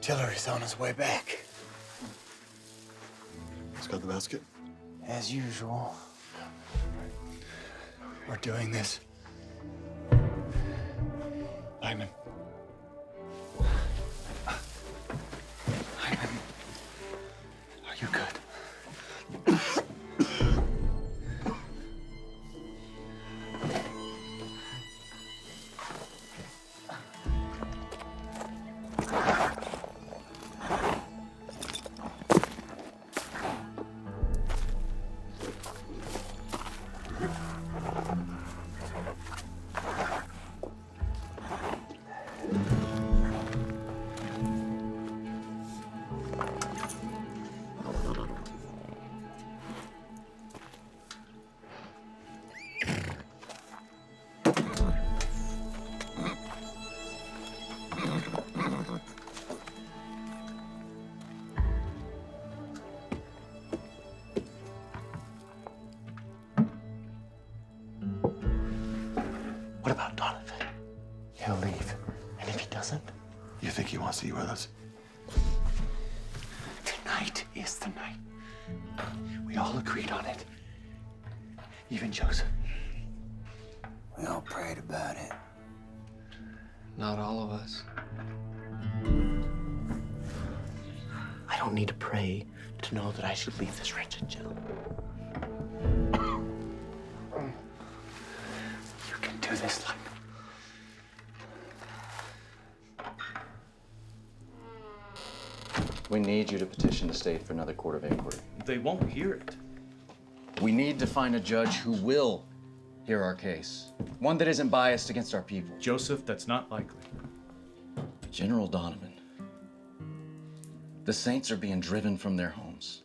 Tillery's on his way back. He's got the basket? As usual. We're doing this. Lyman. Lyman. Are you good? What about Donovan? He'll leave. And if he doesn't? You think he wants to eat with us? Tonight is the night. We all agreed on it. Even Joseph. We all prayed about it. Not all of us. I don't need to pray to know that I should leave this wretched jail. You can do this, Lyman. We need you to petition the state for another court of inquiry. They won't hear it. We need to find a judge who will hear our case. One that isn't biased against our people. Joseph, that's not likely. General Donovan. The Saints are being driven from their homes.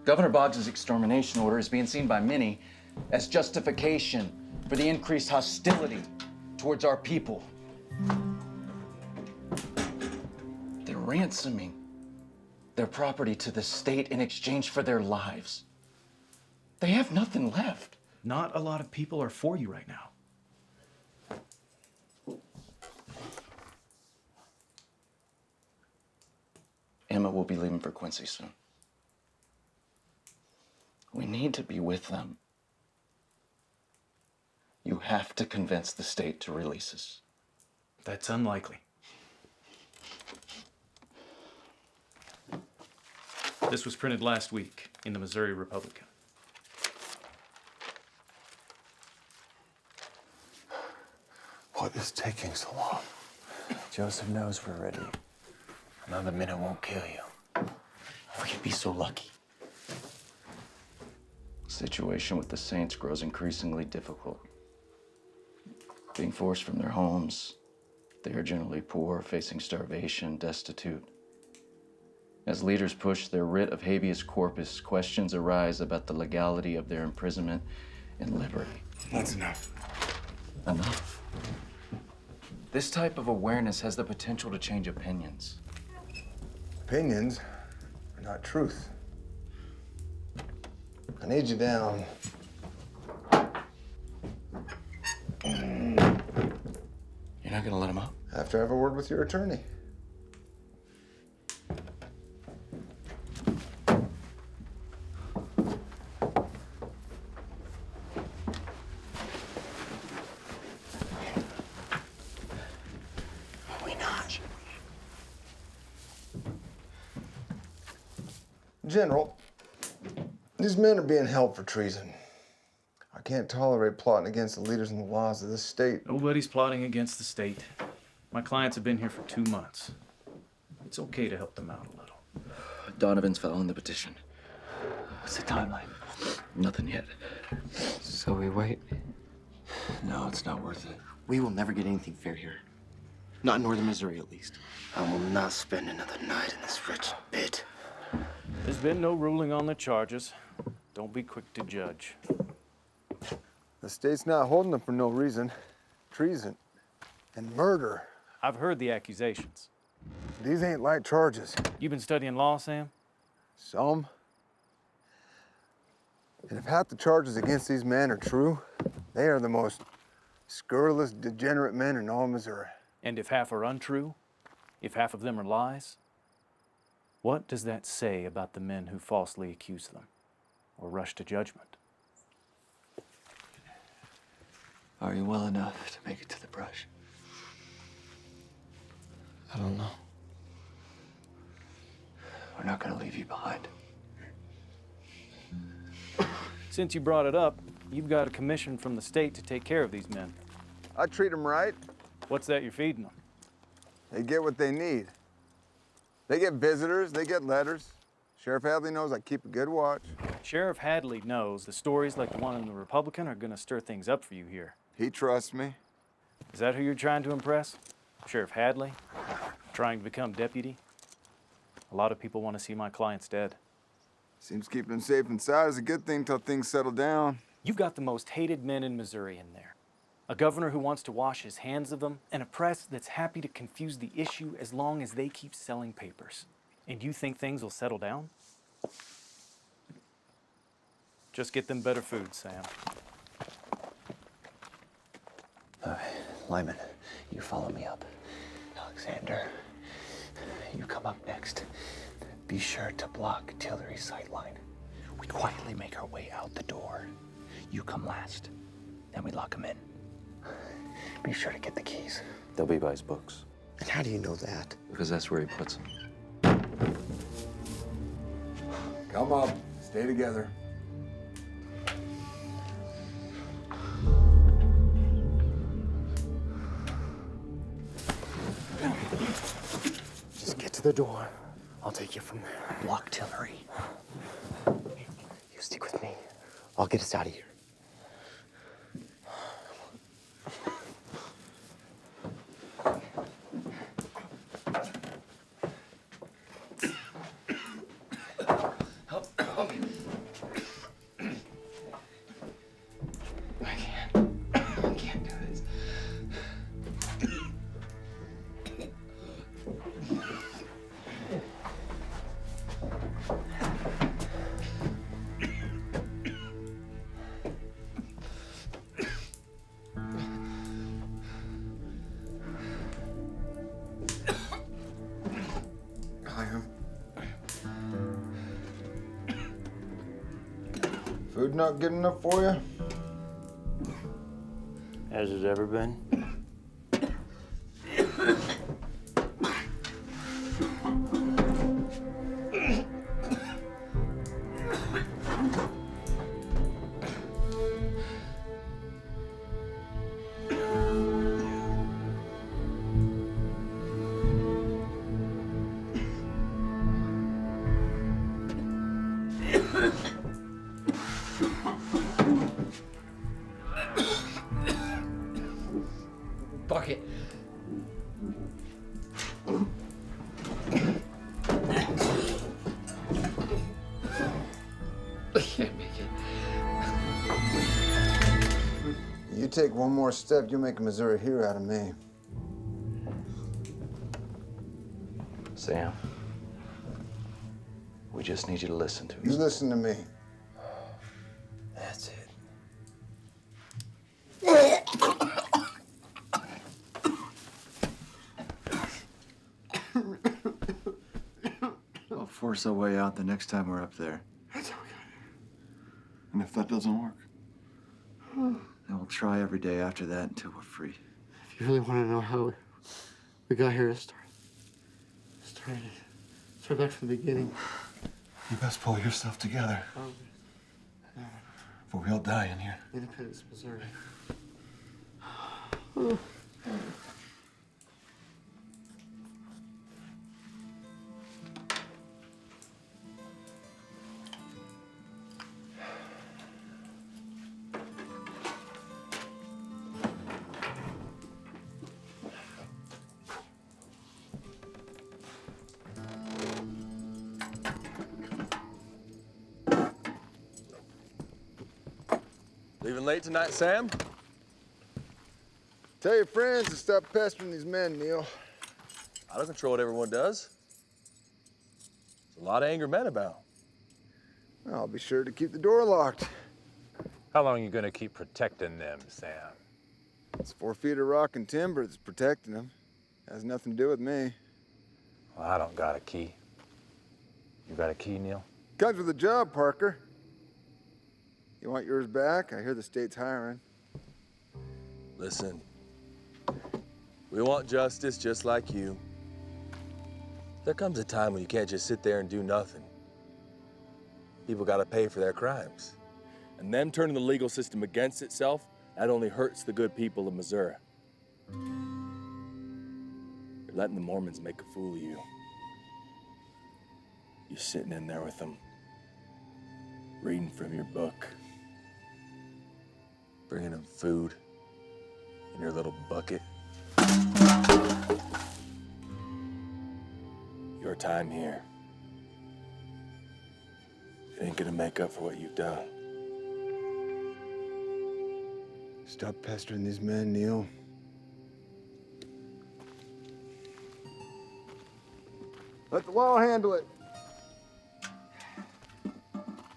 Governor Boggs' extermination order is being seen by many as justification for the increased hostility towards our people. They're ransoming their property to the state in exchange for their lives. They have nothing left. Not a lot of people are for you right now. Emma will be leaving for Quincy soon. We need to be with them. You have to convince the state to release us. That's unlikely. This was printed last week in the Missouri Republican. What is taking so long? Joseph knows we're ready. Another minute won't kill you. If we could be so lucky. The situation with the Saints grows increasingly difficult. Being forced from their homes, they are generally poor, facing starvation, destitute. As leaders push their writ of habeas corpus, questions arise about the legality of their imprisonment and liberty. That's enough. Enough. This type of awareness has the potential to change opinions. Opinions are not truth. I need you down. You're not gonna let him up? I have to have a word with your attorney. General, these men are being held for treason. I can't tolerate plotting against the leaders and the laws of this state. Nobody's plotting against the state. My clients have been here for 2 months. It's okay to help them out a little. Donovan's filing the petition. What's the timeline? Nothing yet. So we wait. No, it's not worth it. We will never get anything fair here. Not in northern Missouri, at least. I will not spend another night in this wretched pit. There's been no ruling on the charges. Don't be quick to judge. The state's not holding them for no reason. Treason and murder. I've heard the accusations. These ain't light charges. You've been studying law, Sam? Some. And if half the charges against these men are true, they are the most scurrilous, degenerate men in all Missouri. And if half are untrue? If half of them are lies, what does that say about the men who falsely accuse them or rush to judgment? Are you well enough to make it to the brush? I don't know. We're not gonna leave you behind. Since you brought it up, you've got a commission from the state to take care of these men. I treat them right. What's that you're feeding them? They get what they need. They get visitors, they get letters. Sheriff Hadley knows I keep a good watch. Sheriff Hadley knows the stories like the one in the Republican are gonna stir things up for you here. He trusts me. Is that who you're trying to impress? Sheriff Hadley? Trying to become deputy? A lot of people want to see my clients dead. Seems keeping them safe inside is a good thing till things settle down. You've got the most hated men in Missouri in there. A governor who wants to wash his hands of them, and a press that's happy to confuse the issue as long as they keep selling papers. And you think things will settle down? Just get them better food, Sam. Lyman, you follow me up. Alexander, you come up next. Be sure to block Tillery's sightline. We quietly make our way out the door. You come last, then we lock him in. Be sure to get the keys. They'll be by his books. And how do you know that? Because that's where he puts them. Come up, stay together. Just get to the door. I'll take you from there. Block Tillery. You stick with me. I'll get us out of here. I can't do this. Food not good enough for you? Has it ever been? Bucket. I can't make it. You take one more step, you'll make a Missouri hero out of me. Sam, we just need you to listen to You us. listen to me. That's it. I'll force our way out the next time we're up there. That's okay. And if that doesn't work? And we'll try every day after that until we're free. If you really want to know how we got here, start back from the beginning. You best pull yourself together. For we all die in here. Independence, Missouri. Leaving late tonight, Sam? Tell your friends to stop pestering these men, Neil. I don't control what everyone does. There's a lot of angry men about. I'll be sure to keep the door locked. How long are you gonna keep protecting them, Sam? It's 4 feet of rock and timber that's protecting them. Has nothing to do with me. Well, I don't got a key. You got a key, Neil? Comes with the job, Parker. You want yours back? I hear the state's hiring. Listen, we want justice just like you. There comes a time when you can't just sit there and do nothing. People gotta pay for their crimes. And them turning the legal system against itself, that only hurts the good people of Missouri. You're letting the Mormons make a fool of you. You're sitting in there with them, reading from your book, bringing them food in your little bucket. Your time here, it ain't gonna make up for what you've done. Stop pestering these men, Neil. Let the law handle it.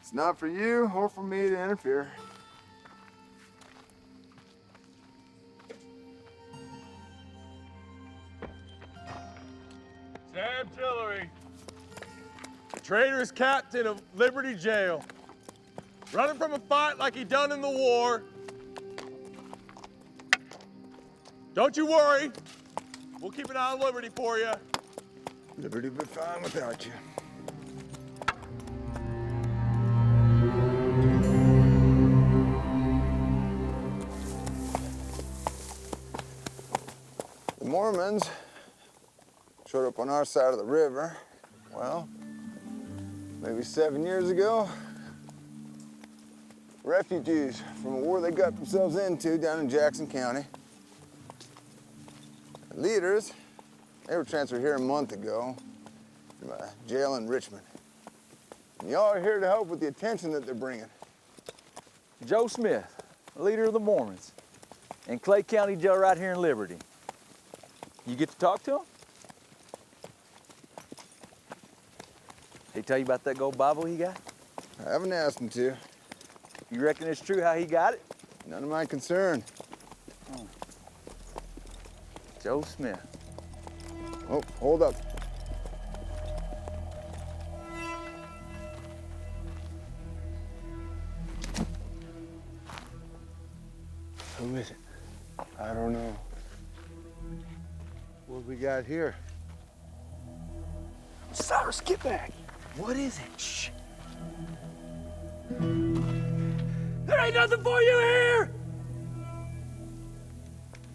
It's not for you or for me to interfere. Sam Tillery, traitorous captain of Liberty Jail, running from a fight like he done in the war. Don't you worry, we'll keep an eye on Liberty for you. Liberty will be fine without you. The Mormons showed up on our side of the river, well, maybe 7 years ago. Refugees from a war they got themselves into down in Jackson County. The leaders, they were transferred here a month ago from a jail in Richmond. And y'all are here to help with the attention that they're bringing. Joe Smith, leader of the Mormons, in Clay County Jail right here in Liberty. You get to talk to him? He tell you about that gold Bible he got? I haven't asked him to. You reckon it's true how he got it? None of my concern. Joe Smith. Oh, hold up. Who is it? I don't know. What we got here? Cyrus, get back. What is it? Shh. There ain't nothing for you here!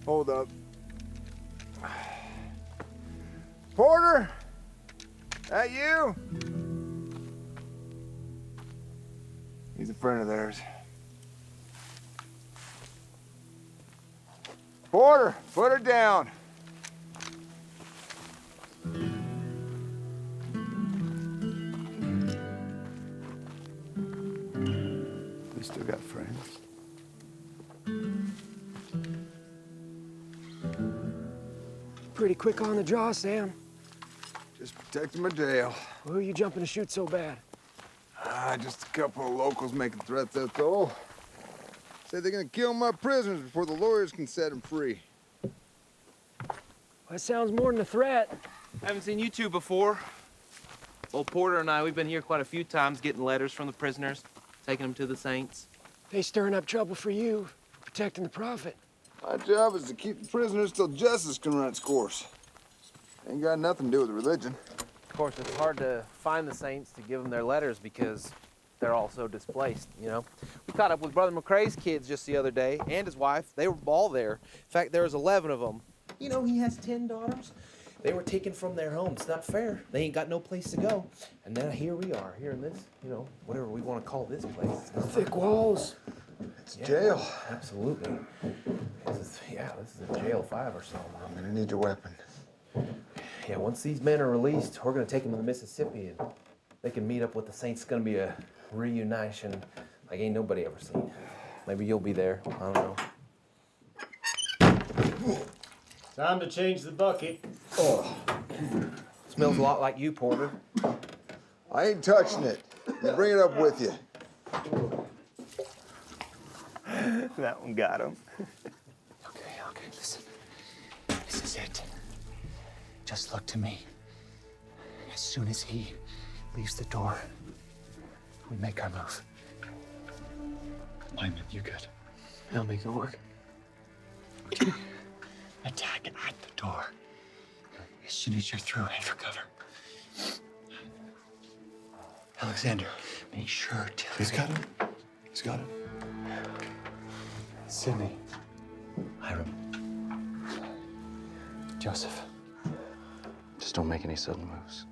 Hold up. Porter? That you? He's a friend of theirs. Porter, put her down. We still got friends. Pretty quick on the draw, Sam. Just protecting my jail. Who are you jumping to shoot so bad? Just a couple of locals making threats, that's all. Said they're gonna kill my prisoners before the lawyers can set them free. Well, that sounds more than a threat. Haven't seen you two before. Old Porter and I, we've been here quite a few times getting letters from the prisoners, taking them to the saints. They stirring up trouble for you, for protecting the prophet. My job is to keep the prisoners till justice can run its course. Ain't got nothing to do with religion. Of course, it's hard to find the saints to give them their letters because they're all so displaced, you know. We caught up with Brother McCrae's kids just the other day, and his wife. They were all there. In fact, there was 11 of them. You know, he has 10 daughters. They were taken from their homes. It's not fair. They ain't got no place to go. And now here we are, here in this, you know, whatever we want to call this place. Thick walls. It's jail. Absolutely. This is a jail 5 or so. I'm gonna need your weapon. Yeah, once these men are released, we're gonna take them to the Mississippi and they can meet up with the saints. It's gonna be a reunition like ain't nobody ever seen. Maybe you'll be there, I don't know. Time to change the bucket. Oh. Smells a lot like you, Porter. I ain't touching it. You bring it up with you. That one got him. Okay, listen. This is it. Just look to me. As soon as he leaves the door, we make our move. Lyman, you good? I'll make it work. Attack at the door. As soon as you're through, head for cover. Alexander, make sure Tillery... He's got it. He's got it. Sydney. Hiram. Joseph. Just don't make any sudden moves.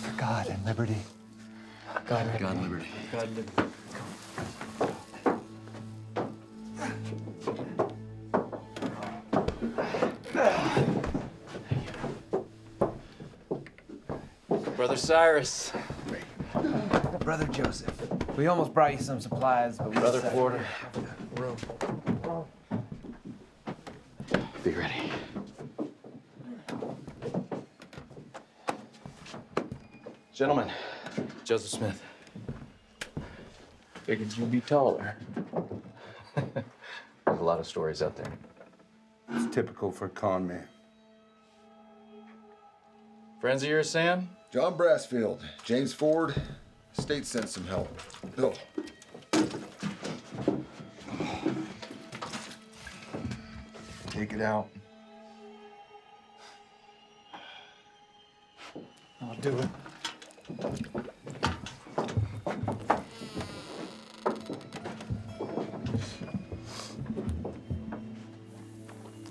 For God and liberty. God and God and liberty. God and liberty. Brother Cyrus. Brother Joseph, we almost brought you some supplies, but we Brother decided Porter. to have the room. Be ready. Gentlemen, Joseph Smith. Figured you'd be taller. There's a lot of stories out there. It's typical for a con man. Friends of yours, Sam? John Brassfield, James Ford, state sent some help. Bill. Take it out. I'll do it.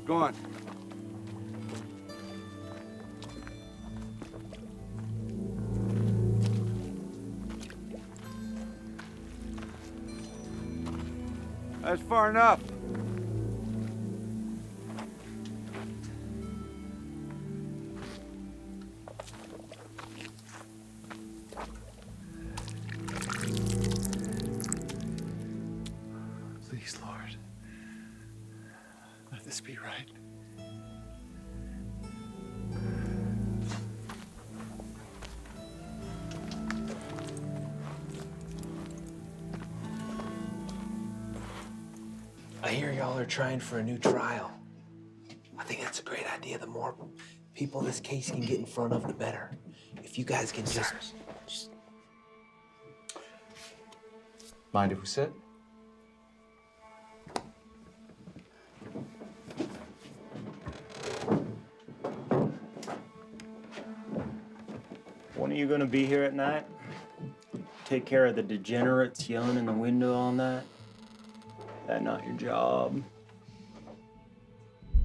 Go on. That's far enough. Please, Lord, let this be right. I hear y'all are trying for a new trial. I think that's a great idea. The more people this case can get in front of, the better. If you guys can just... Mind if we sit? When are you gonna be here at night? Take care of the degenerates yelling in the window all night? That not your job?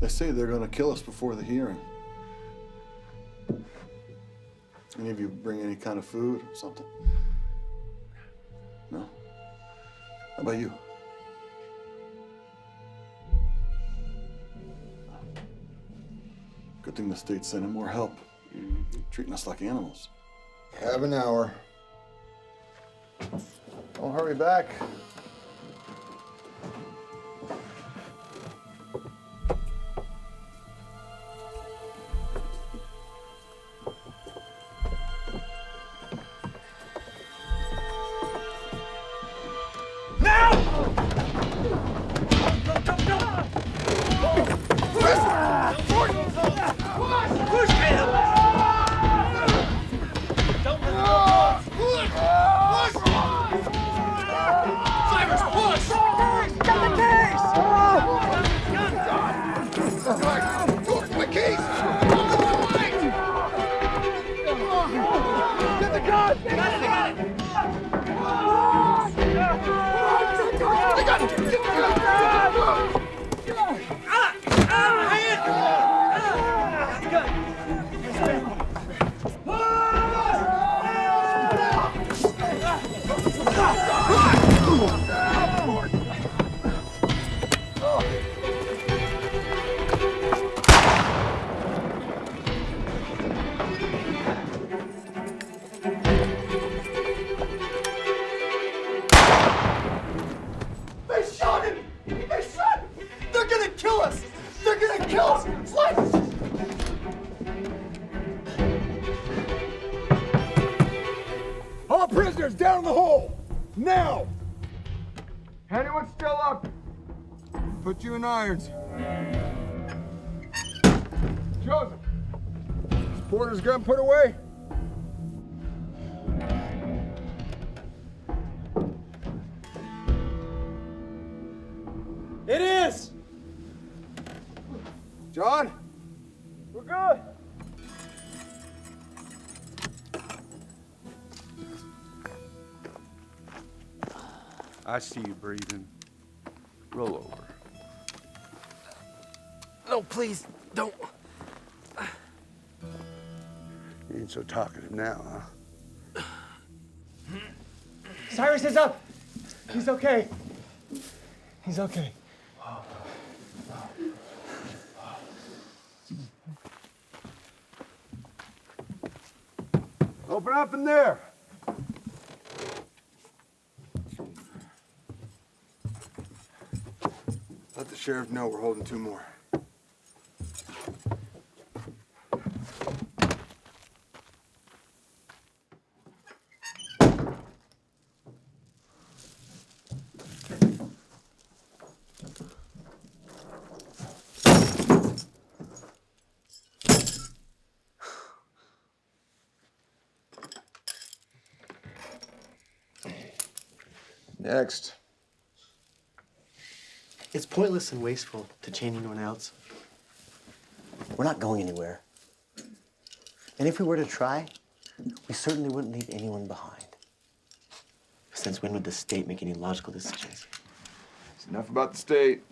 They say they're gonna kill us before the hearing. Any of you bring any kind of food or something? No? How about you? Good thing the state's sending more help. Treating us like animals. Have an hour. Don't hurry back. All prisoners down in the hole! Now! Anyone still up? put you in irons. Joseph! Is Porter's gun put away? It is! John? We're good. I see you breathing. Roll over. No, please, don't. You ain't so talkative now, huh? Cyrus is up. He's okay. He's okay. Open up in there. Let the sheriff know we're holding 2 more. Next. It's pointless and wasteful to chain anyone else. We're not going anywhere. And if we were to try, we certainly wouldn't leave anyone behind. Since when would the state make any logical decisions? It's enough about the state.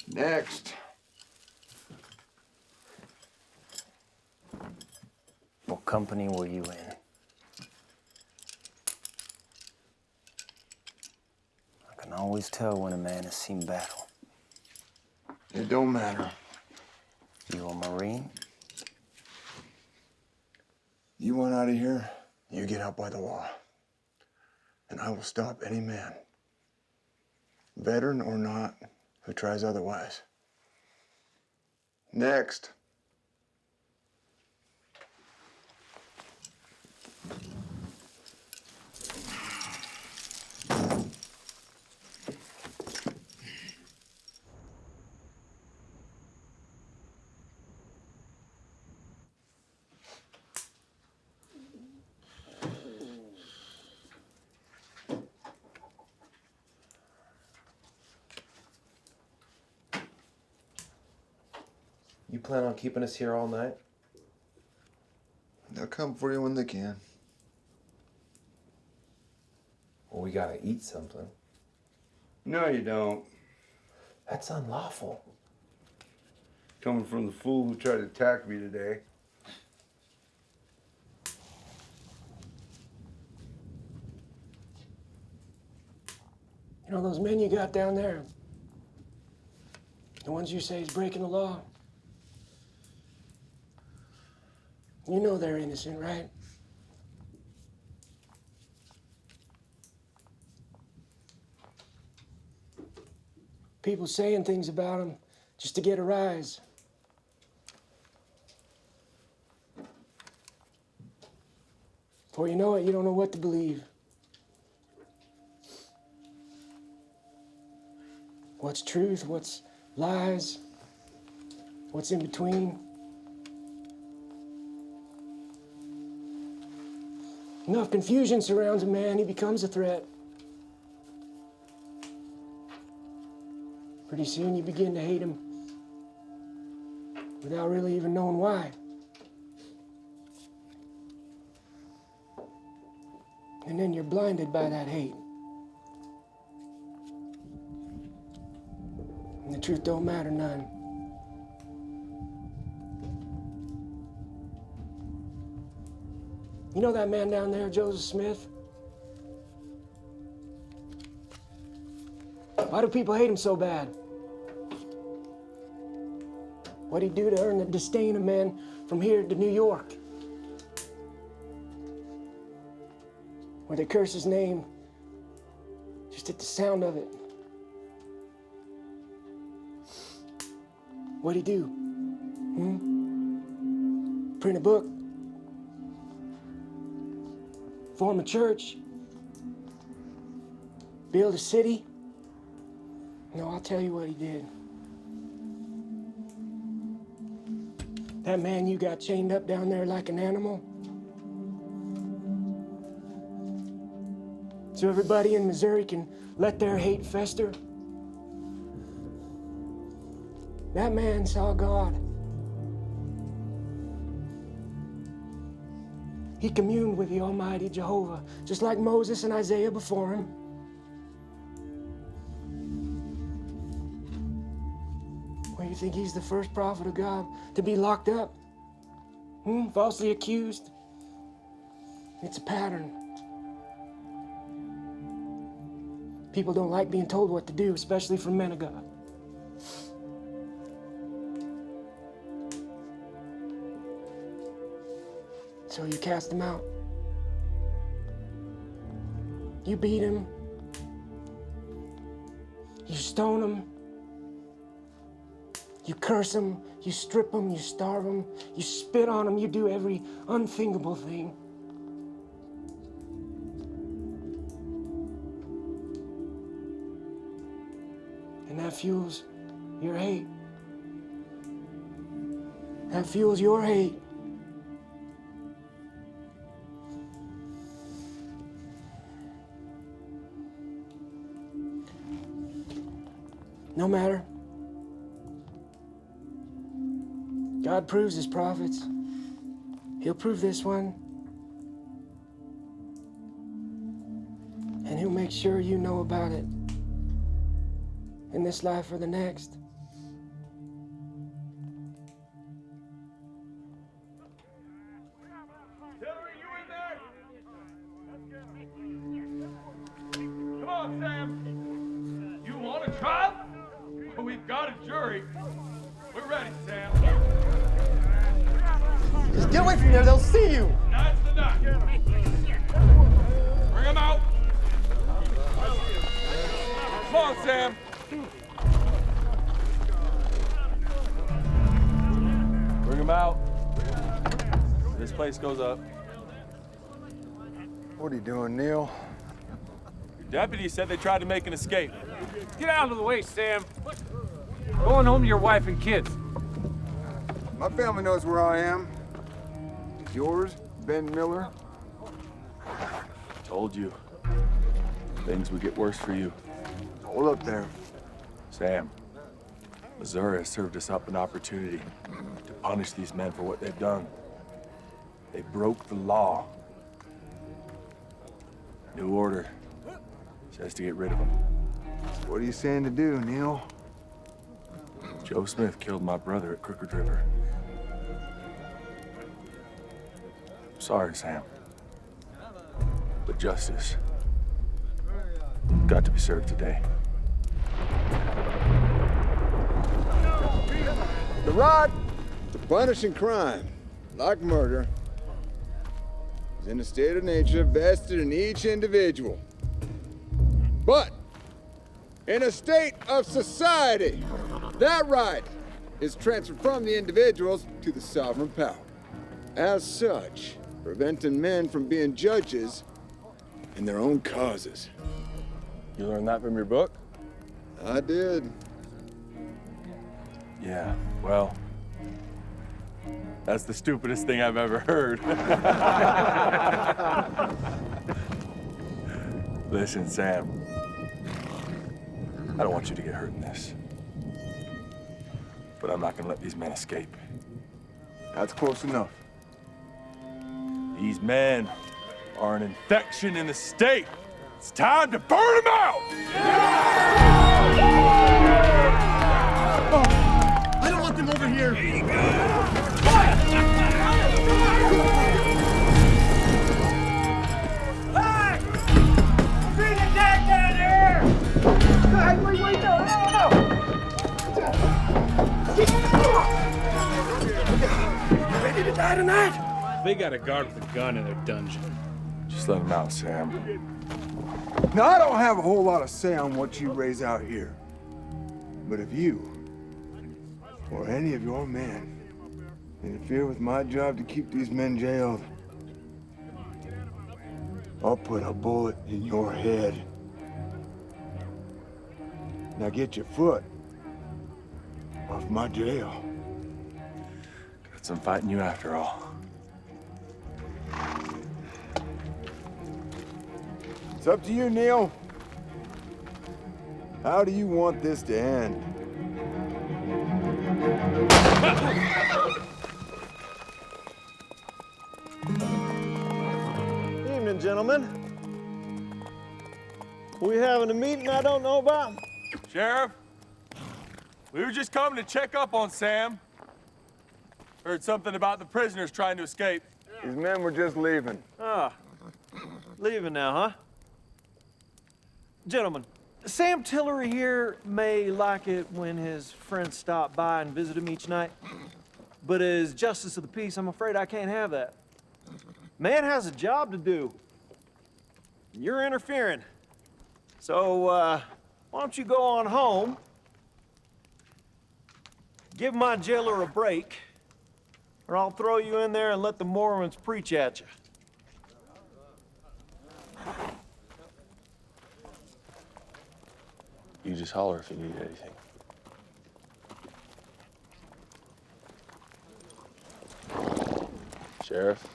Next. What company were you in? I can always tell when a man has seen battle. It don't matter. You a Marine? You want out of here, you get out by the law. And I will stop any man, veteran or not, who tries otherwise. Next. You plan on keeping us here all night? They'll come for you when they can. Well, we gotta eat something. No, you don't. That's unlawful. Coming from the fool who tried to attack me today. You know those men you got down there? The ones you say is breaking the law? You know they're innocent, right? People saying things about them just to get a rise. Before you know it, you don't know what to believe. What's truth, what's lies, what's in between. Enough confusion surrounds a man, he becomes a threat. Pretty soon you begin to hate him without really even knowing why. And then you're blinded by that hate. And the truth don't matter none. You know that man down there, Joseph Smith? Why do people hate him so bad? What'd he do to earn the disdain of men from here to New York? Where they curse his name just at the sound of it. What'd he do? Print a book? Form a church? Build a city? No, I'll tell you what he did. That man you got chained up down there like an animal. So everybody in Missouri can let their hate fester. That man saw God. He communed with the Almighty Jehovah, just like Moses and Isaiah before him. Well, you think he's the first prophet of God to be locked up? Falsely accused? It's a pattern. People don't like being told what to do, especially from men of God. So you cast him out. You beat him. You stone him. You curse him. You strip him. You starve him. You spit on him. You do every unthinkable thing. And that fuels your hate. That fuels your hate. No matter. God proves his prophets. He'll prove this one. And he'll make sure you know about it. In this life or the next. Tillery, you in there? Come on, Sam. You want a trial? Well, we've got a jury. We're ready, Sam. Just get away from there, they'll see you. That's the night. Bring him out. Come on, Sam. Bring him out. This place goes up. What are you doing, Neil? Your deputy said they tried to make an escape. Get out of the way, Sam. Going home to your wife and kids. My family knows where I am. Yours, Ben Miller? Told you. Things would get worse for you. Hold up there. Sam, Missouri has served us up an opportunity to punish these men for what they've done. They broke the law. New order says to get rid of them. So what are you saying to do, Neil? Joe Smith killed my brother at Crooked River. Sorry, Sam. But justice got to be served today. The right to punishing crime, like murder, is in a state of nature vested in each individual. But in a state of society, that right is transferred from the individuals to the sovereign power. As such, preventing men from being judges in their own causes. You learned that from your book? I did. Yeah, well, that's the stupidest thing I've ever heard. Listen, Sam, I don't want you to get hurt in this. But I'm not gonna let these men escape. That's close enough. These men are an infection in the state. It's time to burn them out! I don't want them over here. Wait, no. You ready to die tonight? They got a guard with a gun in their dungeon. Just let them out, Sam. Now, I don't have a whole lot of say on what you raise out here. But if you, or any of your men, interfere with my job to keep these men jailed, I'll put a bullet in your head. Now get your foot off my jail. Got some fighting you after all. It's up to you, Neil. How do you want this to end? Evening, gentlemen. We having a meeting I don't know about? Sheriff, we were just coming to check up on Sam. Heard something about the prisoners trying to escape. These men were just leaving. Ah, leaving now, huh? Gentlemen, Sam Tillery here may like it when his friends stop by and visit him each night, but as justice of the peace, I'm afraid I can't have that. Man has a job to do. You're interfering. So, why don't you go on home, give my jailer a break, or I'll throw you in there and let the Mormons preach at you. You just holler if you need anything. Sheriff?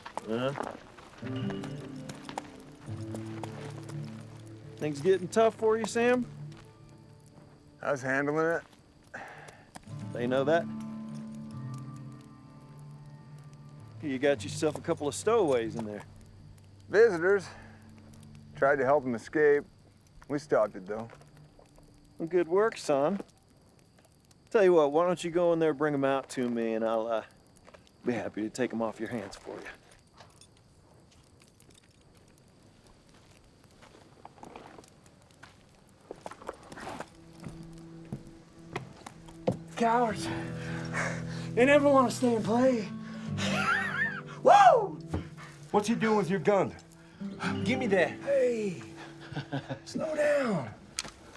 Things getting tough for you, Sam? How's handling it? They know that? You got yourself a couple of stowaways in there. Visitors. Tried to help them escape. We stopped it, though. Well, good work, son. Tell you what, why don't you go in there, bring them out to me, and I'll be happy to take them off your hands for you. Cowards. They never want to stay and play. Woo! What's he doing with your gun? Give me that. Hey, slow down.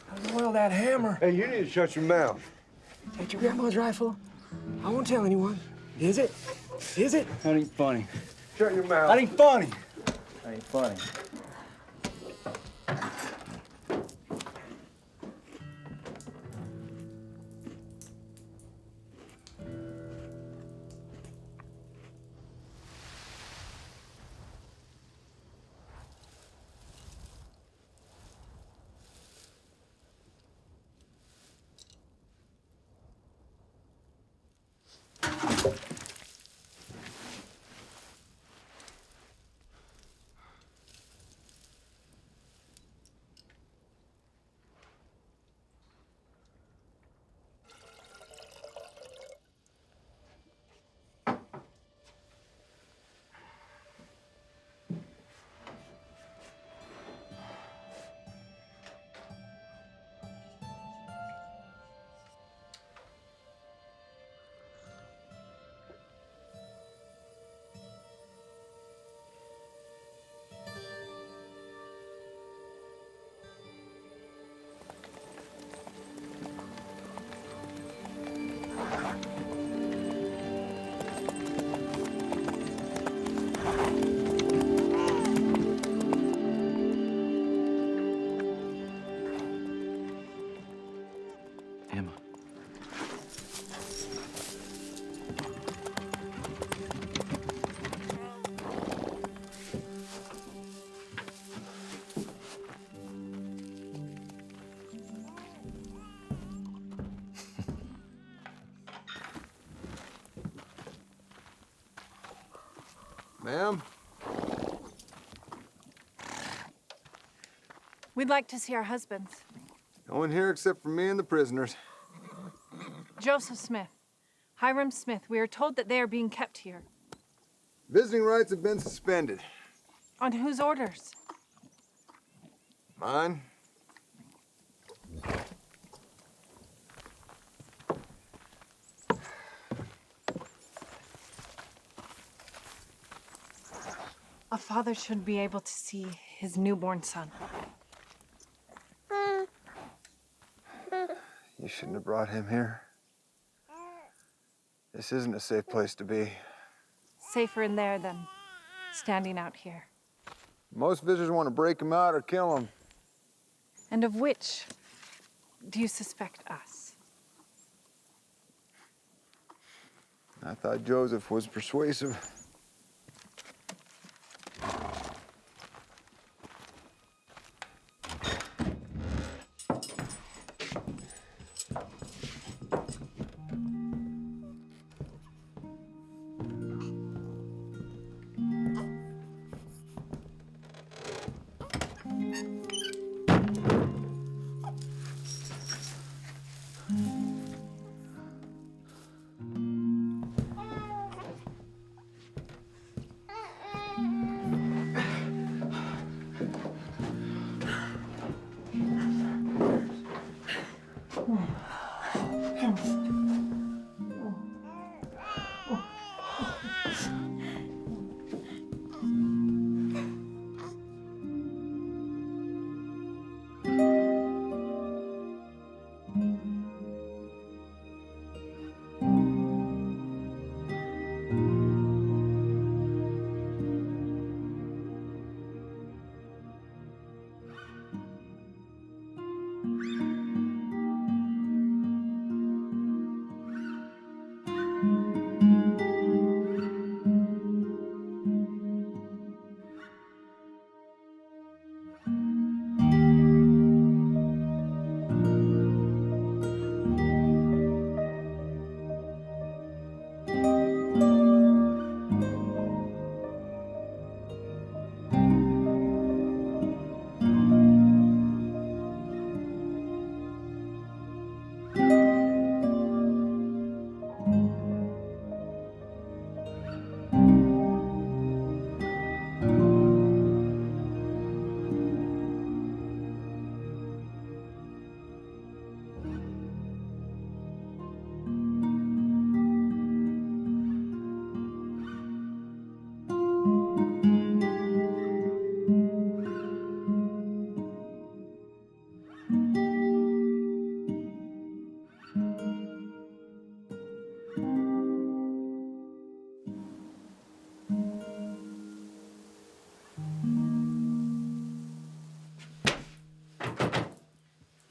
I'll oil that hammer. Hey, you need to shut your mouth. That's your grandma's rifle? I won't tell anyone. Is it? Is it? That ain't funny. Shut your mouth. That ain't funny. That ain't funny. Emma. Ma'am? We'd like to see our husbands. No one here except for me and the prisoners. Joseph Smith, Hiram Smith, we are told that they are being kept here. Visiting rights have been suspended. On whose orders? Mine? A father should be able to see his newborn son. You shouldn't have brought him here. This isn't a safe place to be. Safer in there than standing out here. Most visitors want to break him out or kill him. And of which do you suspect us? I thought Joseph was persuasive.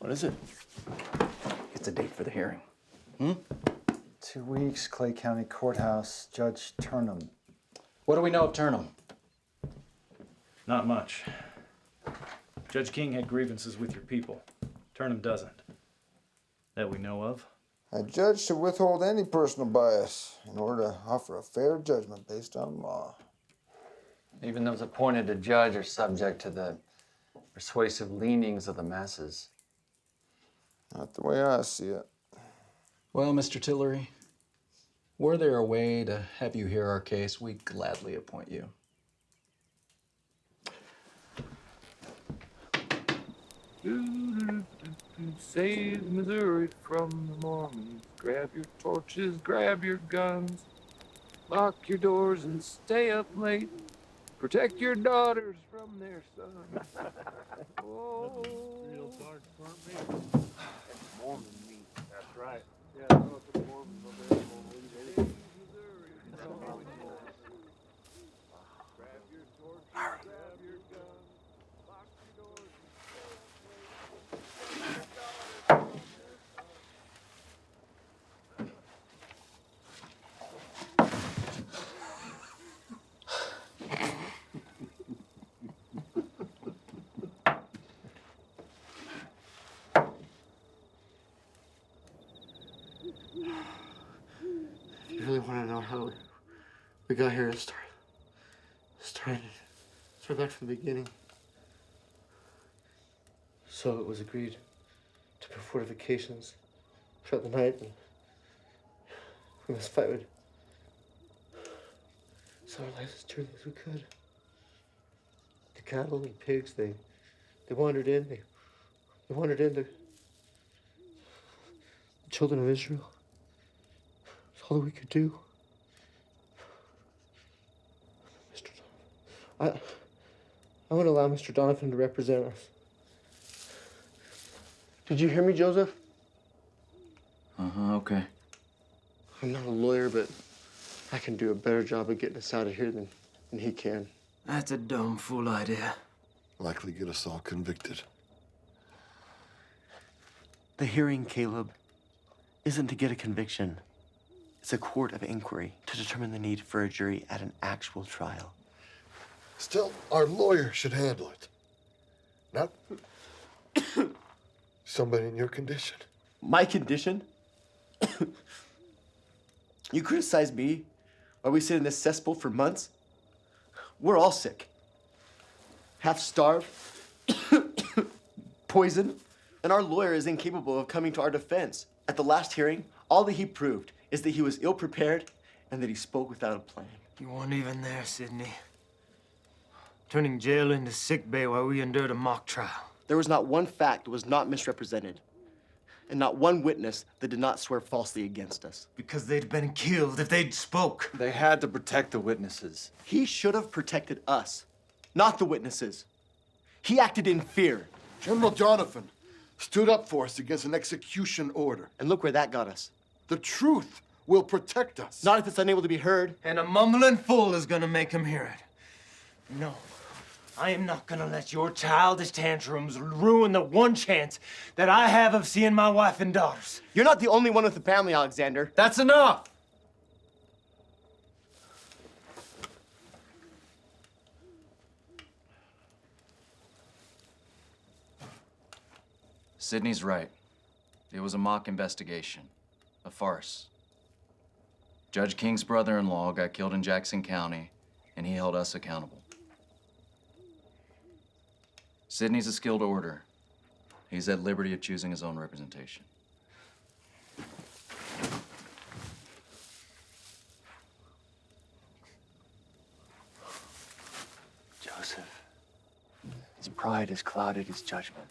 What is it? It's a date for the hearing. 2 weeks, Clay County Courthouse, Judge Turnham. What do we know of Turnham? Not much. Judge King had grievances with your people. Turnham doesn't. That we know of. A judge should withhold any personal bias in order to offer a fair judgment based on law. Even those appointed to judge are subject to the persuasive leanings of the masses. Not the way I see it. Well, Mr. Tillery, were there a way to have you hear our case, we'd gladly appoint you. Save Missouri from the Mormons. Grab your torches, grab your guns. Lock your doors and stay up late. Protect your daughters from their sons. Oh. Real dark for me. Mormon meat. That's right. Yeah, I know the Mormons over there won't leave anything. Missouri from the Mormons. Grab your torches, grab your guns. Lock your doors and stay up late. Protect your daughters from their sons. If you really want to know how we got here, start back from the beginning. So it was agreed to put fortifications throughout the night, and when this fight would sell our lives as truly as we could. The cattle and pigs, they wandered in. They wandered in. The children of Israel. It's all that we could do. Mr. Donovan, I want to allow Mr. Donovan to represent us. Did you hear me, Joseph? Okay. I'm not a lawyer, but I can do a better job of getting us out of here than he can. That's a dumb fool idea. Likely get us all convicted. The hearing, Caleb, isn't to get a conviction. It's a court of inquiry to determine the need for a jury at an actual trial. Still, our lawyer should handle it. Not somebody in your condition. My condition? You criticize me while we sit in this cesspool for months? We're all sick. Half starved, poisoned, and our lawyer is incapable of coming to our defense. At the last hearing, all that he proved is that he was ill-prepared and that he spoke without a plan. You weren't even there, Sidney. Turning jail into sick bay while we endured a mock trial. There was not one fact that was not misrepresented, and not one witness that did not swear falsely against us. Because they'd been killed if they'd spoke. They had to protect the witnesses. He should have protected us, not the witnesses. He acted in fear. General Donovan stood up for us against an execution order. And look where that got us. The truth will protect us. Not if it's unable to be heard. And a mumbling fool is gonna make him hear it. No, I am not gonna let your childish tantrums ruin the one chance that I have of seeing my wife and daughters. You're not the only one with a family, Alexander. That's enough. Sidney's right. It was a mock investigation, a farce. Judge King's brother-in-law got killed in Jackson County, and he held us accountable. Sidney's a skilled orator. He's at liberty of choosing his own representation. Joseph, his pride has clouded his judgment.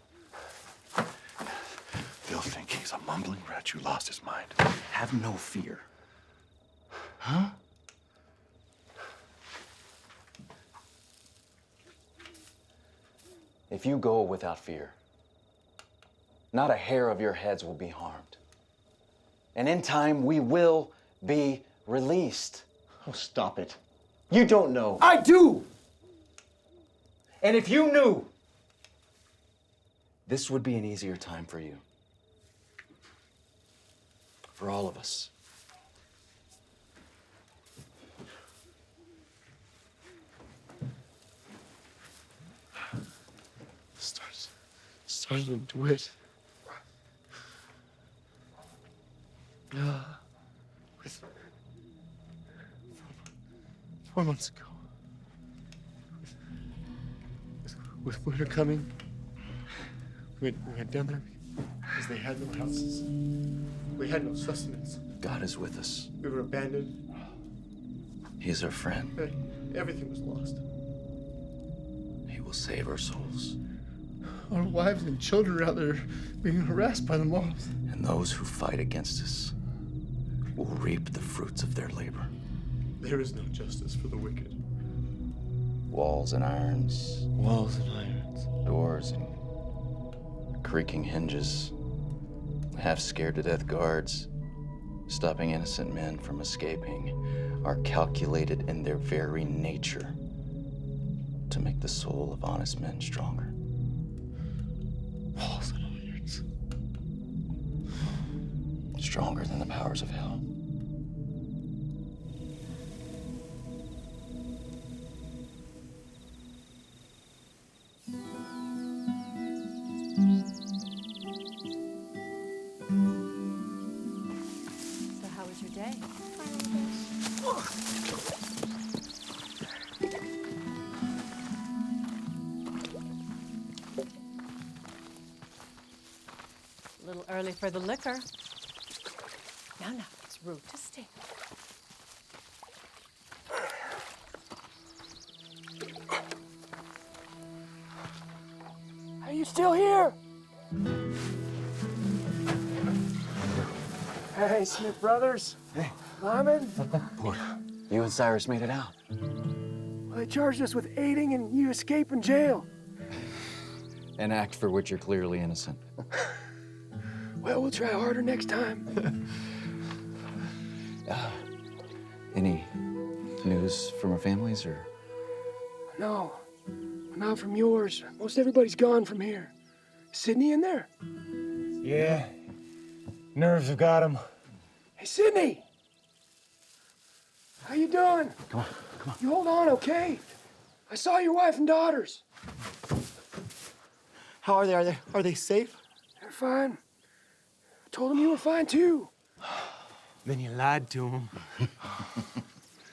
They'll think he's a mumbling wretch who lost his mind. Have no fear. Huh? If you go without fear, not a hair of your heads will be harmed. And in time, we will be released. Oh, stop it. You don't know. I do! And if you knew, This would be an easier time for you. For all of us. Starting to do it. With 4 months ago. With winter coming, we went down there because they had no houses. We had no sustenance. God is with us. We were abandoned. He's our friend. Everything was lost. He will save our souls. Our wives and children are out there being harassed by the mobs. And those who fight against us will reap the fruits of their labor. There is no justice for the wicked. Walls and irons. Walls and irons. Doors and creaking hinges. Half scared to death guards, stopping innocent men from escaping, are calculated in their very nature to make the soul of honest men stronger. Walls and irons. Stronger than the powers of hell. So how was your day? A little early for the liquor. No, it's rude to stay. are you still here? Hey, Smith Brothers. Hey. Lyman. You and Cyrus made it out. Well, they charged us with aiding and you escaping jail. An act for which you're clearly innocent. Well, we'll try harder next time. Any news from our families, or? No, not from yours. Most everybody's gone from here. Sydney in there? Yeah, Nerves have got him. Hey, Sydney! How you doing? Come on, come on. You hold on, okay? I saw your wife and daughters. How are they? Are they safe? They're fine. I told them you were fine, too. Then you lied to him.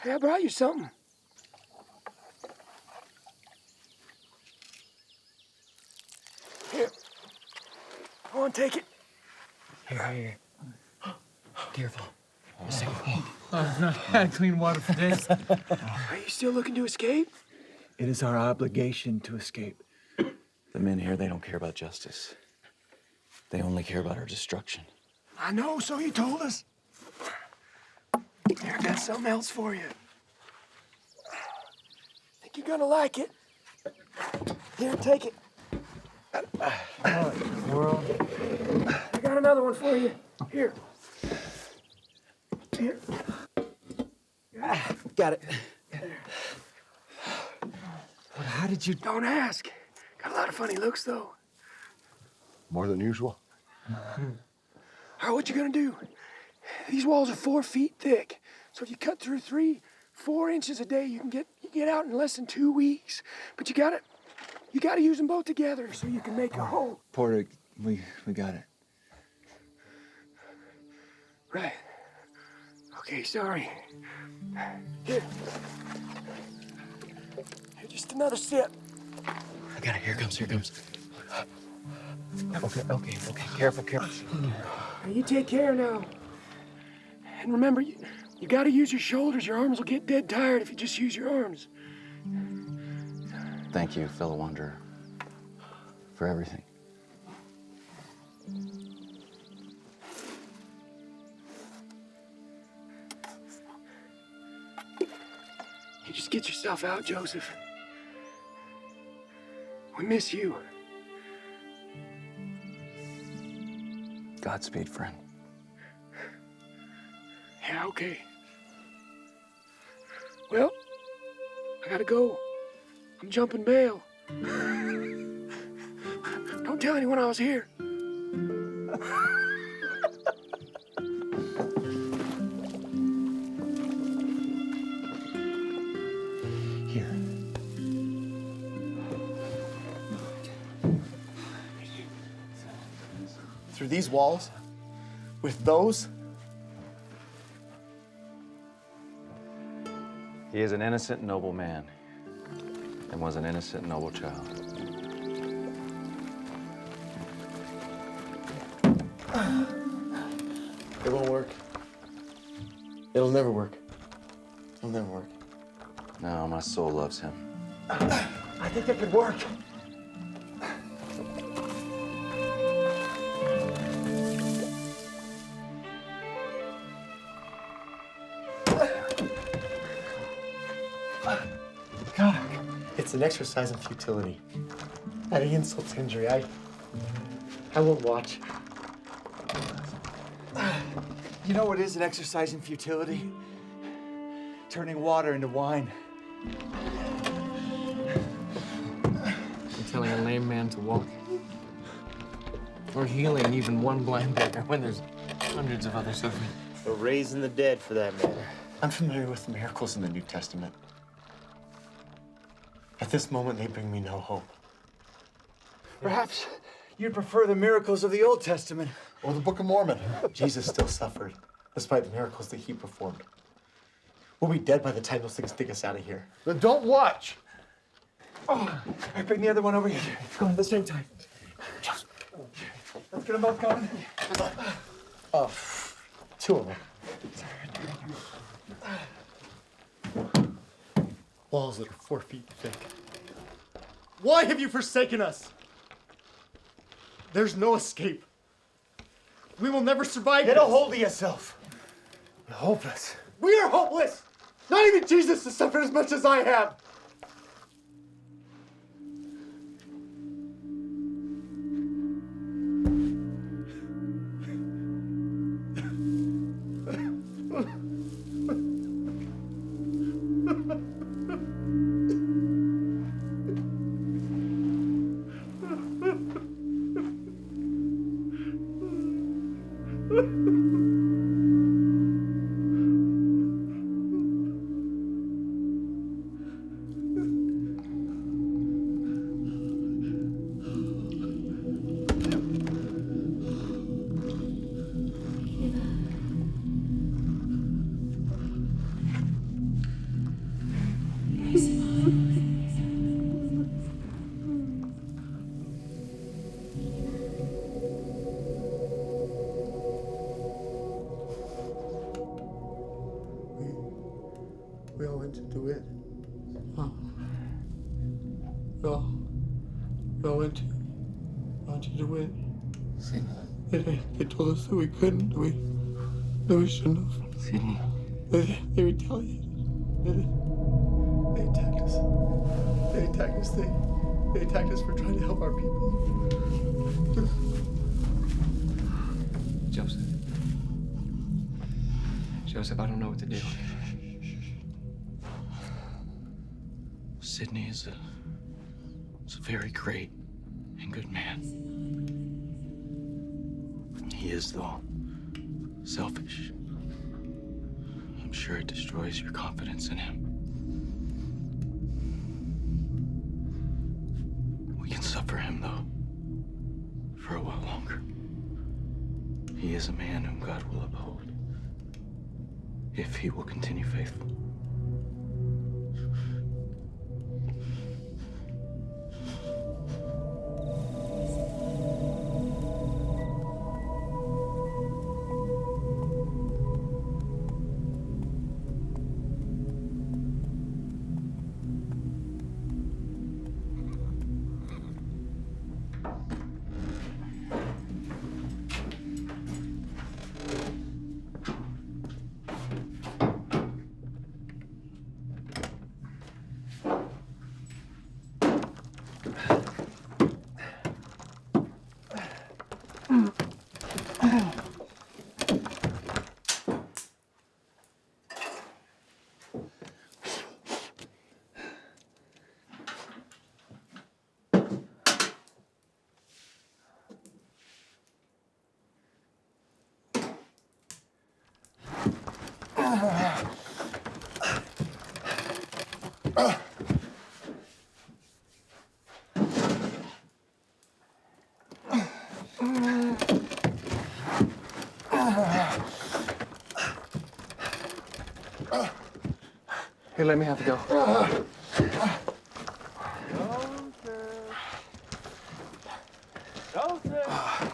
Hey, I brought you something. Here. Go on, take it. Here. Careful. I've not had clean water for days. Are you still looking to escape? It is our obligation to escape. The men here, they don't care about justice. They only care about our destruction. I know, so you told us. Here, I got something else for you. Think you're gonna like it. Here, take it. What in the world? I got another one for you. Here. Here. Got it. But how did you... Don't ask. Got a lot of funny looks, though. More than usual. All right, what you gonna do? These walls are 4 feet thick. So if you cut through 3-4 inches a day, you can get out in less than 2 weeks. But you gotta use them both together so you can make a hole. Porter, we got it. Right. Okay, sorry. Here. Here, just another sip. I got it. Here it comes. Okay. Careful. Now, you take care now. And remember, you gotta use your shoulders. Your arms will get dead tired if you just use your arms. Thank you, fellow wanderer, for everything. You just get yourself out, Joseph. We miss you. Godspeed, friend. Yeah, okay. Well, I gotta go. I'm jumping bail. Don't tell anyone I was here. Here. Through these walls? With those? He is an innocent, noble man, and was an innocent, noble child. It won't work. It'll never work. It'll never work. No, my soul loves him. I think that could work. God, it's an exercise in futility. Adding insult to injury. I won't watch. You know what is an exercise in futility? Turning water into wine. And telling a lame man to walk. Or healing even one blind beggar when there's hundreds of others suffering. Or raising the dead, for that matter. I'm familiar with the miracles in the New Testament. At this moment, they bring me no hope. Perhaps you'd prefer the miracles of the Old Testament. Or the Book of Mormon. Jesus still suffered, despite the miracles that he performed. We'll be dead by the time those things dig us out of here. Then don't watch. Oh, all right, bring the other one over here. Let's go at the same time. Let's get them both going. Oh, 2 of them. Walls that are 4 feet thick. Why have you forsaken us? There's no escape. We will never survive. Get a hold of yourself. You're hopeless. We are hopeless. Not even Jesus has suffered as much as I have. We all went to do it. We all went to do it. They told us that we couldn't. That we shouldn't have. Sydney. They retaliated. They attacked us. They attacked us for trying to help our people. Joseph, I don't know what to do. Sydney is a very great and good man. He is, though, selfish. I'm sure it destroys your confidence in him. We can suffer him, though, for a while longer. He is a man whom God will uphold, if he will continue faithful. Here, let me have to go. Joseph!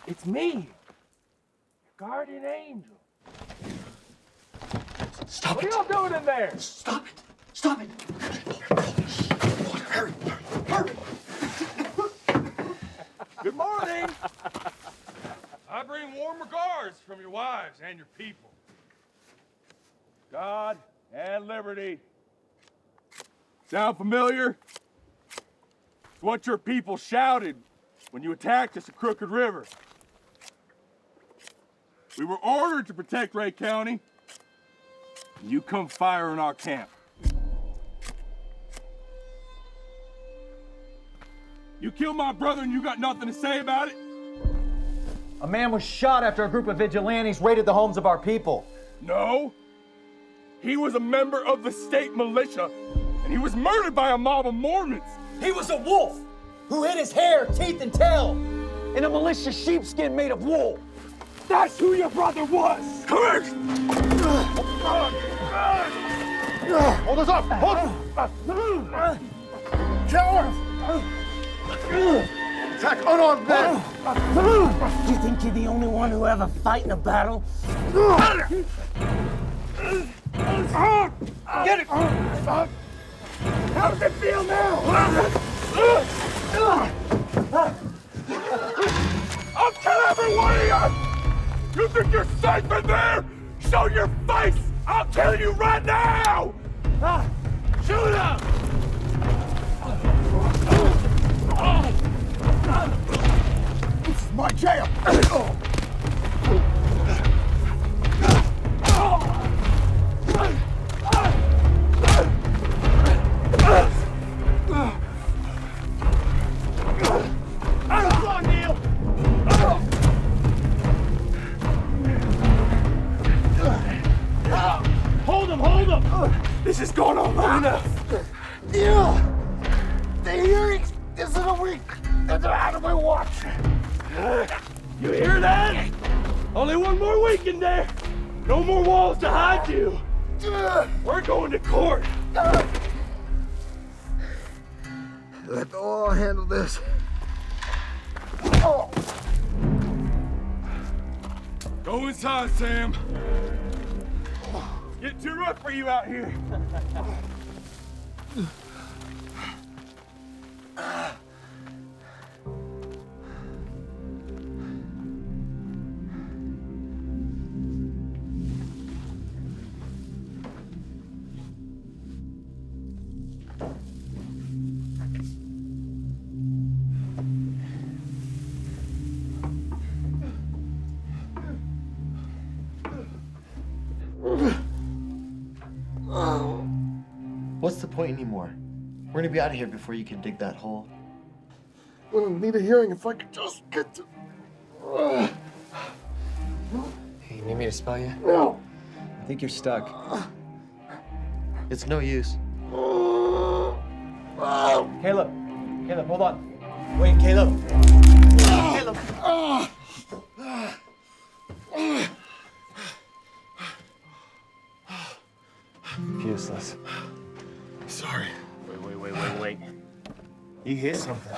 It's me, your guardian angel. Stop it! What are y'all doing in there? Stop it! Stop it! Hurry! Hurry! Good morning. I bring warm regards from your wives and your people. God and liberty. Sound familiar? It's what your people shouted when you attacked us at Crooked River. We were ordered to protect Ray County, and you come firing our camp. You killed my brother and you got nothing to say about it? A man was shot after a group of vigilantes raided the homes of our people. No. He was a member of the state militia, and he was murdered by a mob of Mormons. He was a wolf who hid his hair, teeth, and tail in a militia sheepskin made of wool. That's who your brother was! Correct! Hold us up! Hold! Cowards! Attack unarmed men! Do you think you're the only one who ever fight in a battle? Get it! How does it feel now? I'll kill every one of you! You think you're safe in there? Show your face! I'll kill you right now! Shoot him! This is my jail! This has gone on long enough. The hearings isn't a week, and they're out of my watch. You hear that? Only one more week in there. No more walls to hide you. We're going to court. Let the law handle this. Go inside, Sam. Get to enough for you out here. What's the point anymore? We're gonna be out of here before you can dig that hole. I don't need a hearing if I could just get to... Hey, you need me to spell you? No. I think you're stuck. It's no use. Caleb, hold on. Wait, Caleb. Caleb. Useless. Sorry. Wait. You hit something.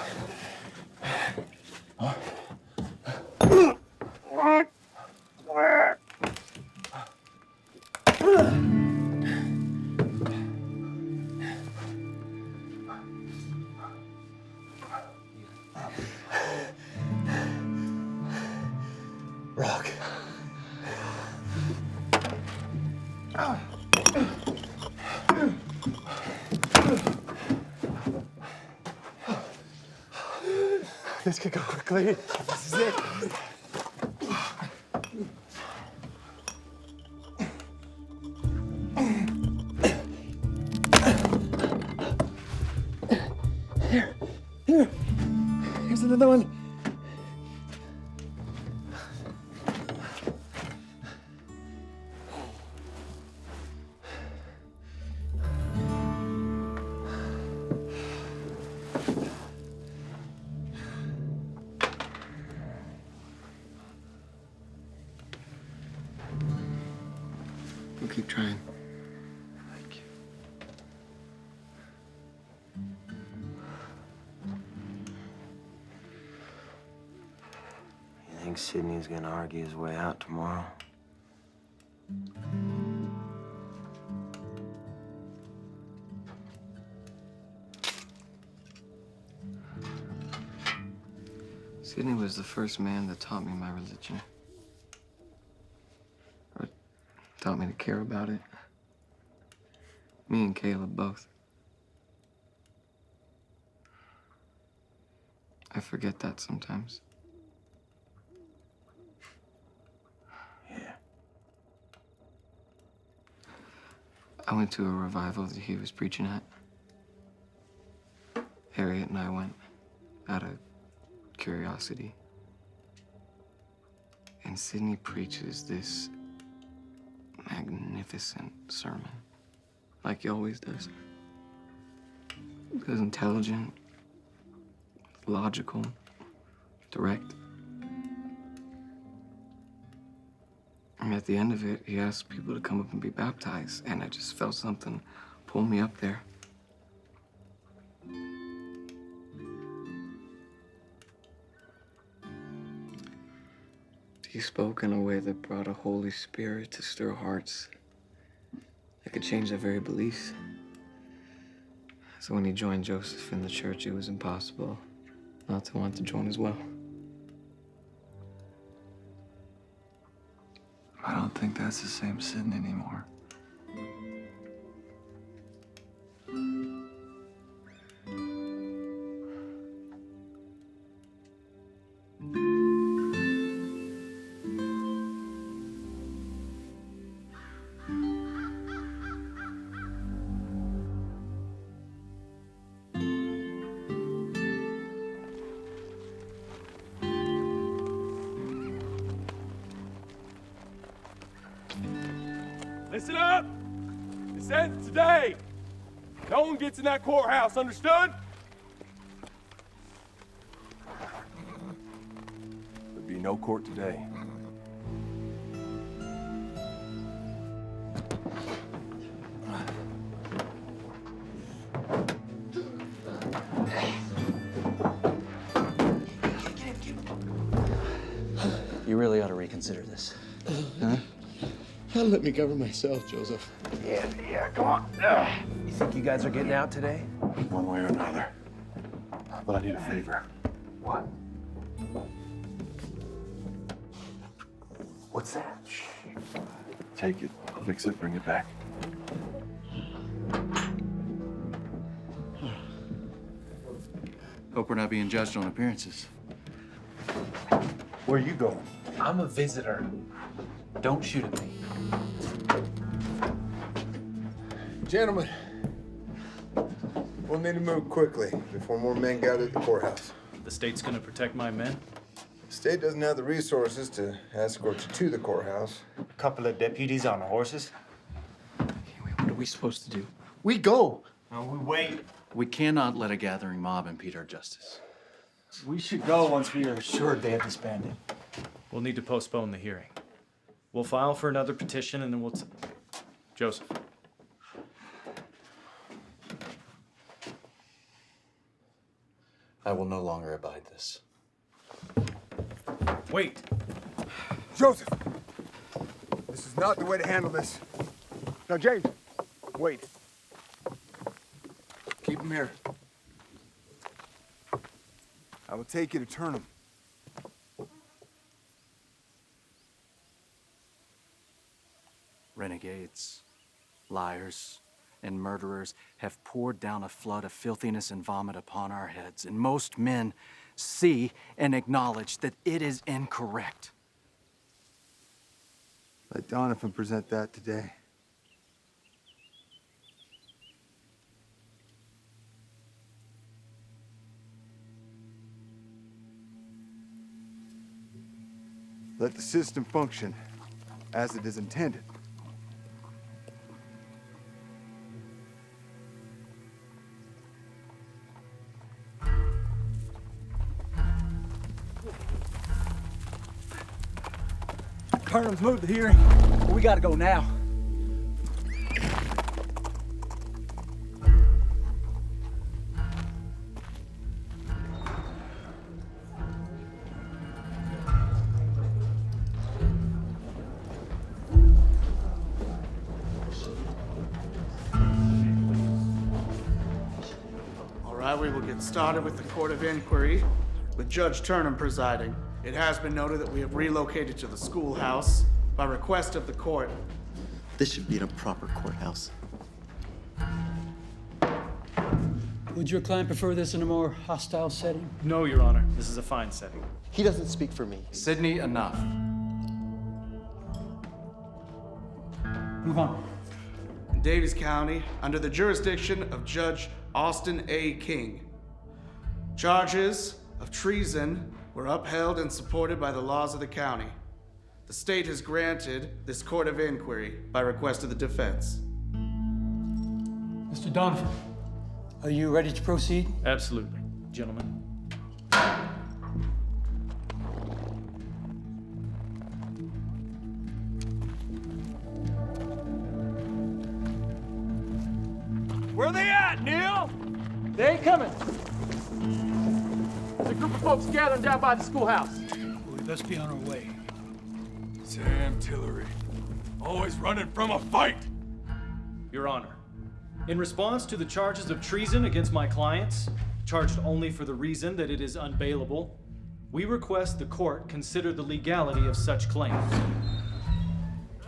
Rock. This could go quickly. This is it. Here. Here's another one. We'll keep trying. Thank you. You think Sidney's gonna argue his way out tomorrow? Sidney was the first man that taught me my religion. Or taught me to care about it. Me and Caleb both. I forget that sometimes. Yeah. I went to a revival that he was preaching at. Harriet and I went out of curiosity. And Sidney preaches this magnificent sermon, like he always does. It was intelligent, logical, direct. And at the end of it, he asked people to come up and be baptized, and I just felt something pull me up there. He spoke in a way that brought a Holy Spirit to stir hearts that could change their very beliefs. So when he joined Joseph in the church, it was impossible not to want to join as well. I don't think that's the same Sidney anymore. Listen up! This ends today. No one gets in that courthouse, understood? There'll be no court today. You really ought to reconsider this. Huh? gotta let me govern myself, Joseph. Yeah, come on. You think you guys are getting out today? One way or another. But I need a favor. What? What's that? Take it. I'll fix it, bring it back. Hope we're not being judged on appearances. Where are you going? I'm a visitor. Don't shoot at me. Gentlemen, we'll need to move quickly before more men gather at the courthouse. The state's gonna protect my men? The state doesn't have the resources to escort you to the courthouse. A couple of deputies on horses. What are we supposed to do? We go. No, we wait. We cannot let a gathering mob impede our justice. We should go once we are assured they have disbanded. We'll need to postpone the hearing. We'll file for another petition and then we'll... Joseph. I will no longer abide this. Wait. Joseph! This is not the way to handle this. Now, James, wait. Keep him here. I will take you to turn him. Renegades, liars, and murderers have poured down a flood of filthiness and vomit upon our heads, and most men see and acknowledge that it is incorrect. Let Donovan present that today. Let the system function as it is intended. Turnham's moved the hearing. We gotta go now. All right, we will get started with the Court of Inquiry, with Judge Turnham presiding. It has been noted that we have relocated to the schoolhouse by request of the court. This should be in a proper courthouse. Would your client prefer this in a more hostile setting? No, Your Honor. This is a fine setting. He doesn't speak for me. Sydney, enough. Move on. In Davies County, under the jurisdiction of Judge Austin A. King. Charges of treason were upheld and supported by the laws of the county. The state has granted this court of inquiry by request of the defense. Mr. Donovan, are you ready to proceed? Absolutely, gentlemen. Where they at, Neil? They ain't coming. There's a group of folks gathering down by the schoolhouse. We best be on our way. Sam Tillery, always running from a fight. Your Honor, in response to the charges of treason against my clients, charged only for the reason that it is unbailable, we request the court consider the legality of such claims.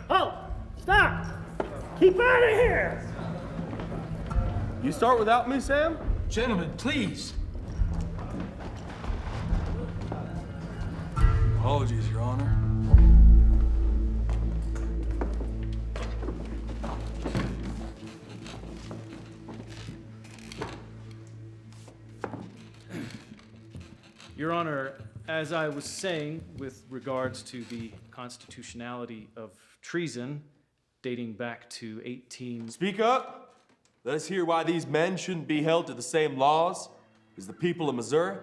Oh, stop! Keep out of here! You start without me, Sam? Gentlemen, please. Apologies, Your Honor. Your Honor, as I was saying with regards to the constitutionality of treason dating back to 18... Speak up. Let us hear why these men shouldn't be held to the same laws as the people of Missouri.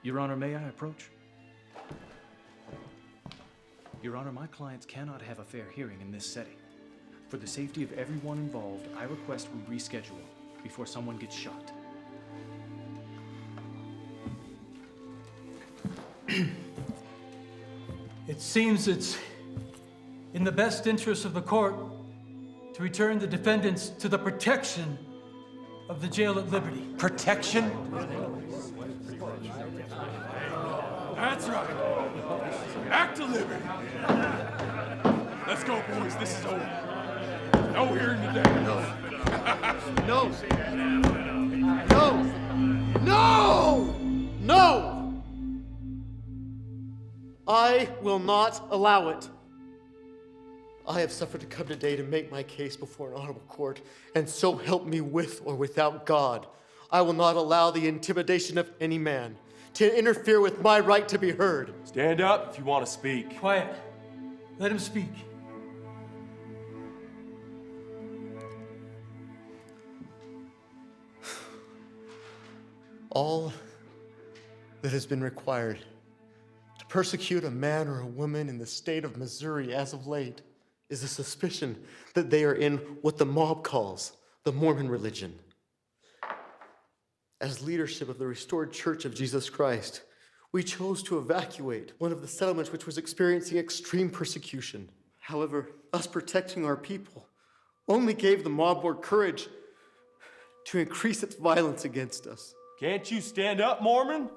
Your Honor, may I approach? Your Honor, my clients cannot have a fair hearing in this setting. For the safety of everyone involved, I request we reschedule before someone gets shot. It seems it's in the best interest of the court, to return the defendants to the protection of the jail at Liberty. Protection? That's right. Act of liberty. Let's go, boys. This is over. No hearing today. No. No! No! I will not allow it. I have suffered to come today to make my case before an honorable court, and so help me with or without God, I will not allow the intimidation of any man to interfere with my right to be heard. Stand up if you want to speak. Quiet. Let him speak. All that has been required to persecute a man or a woman in the state of Missouri as of late is a suspicion that they are in what the mob calls the Mormon religion. As leadership of the restored Church of Jesus Christ, we chose to evacuate one of the settlements which was experiencing extreme persecution. However, us protecting our people only gave the mob more courage to increase its violence against us. Can't you stand up, Mormon?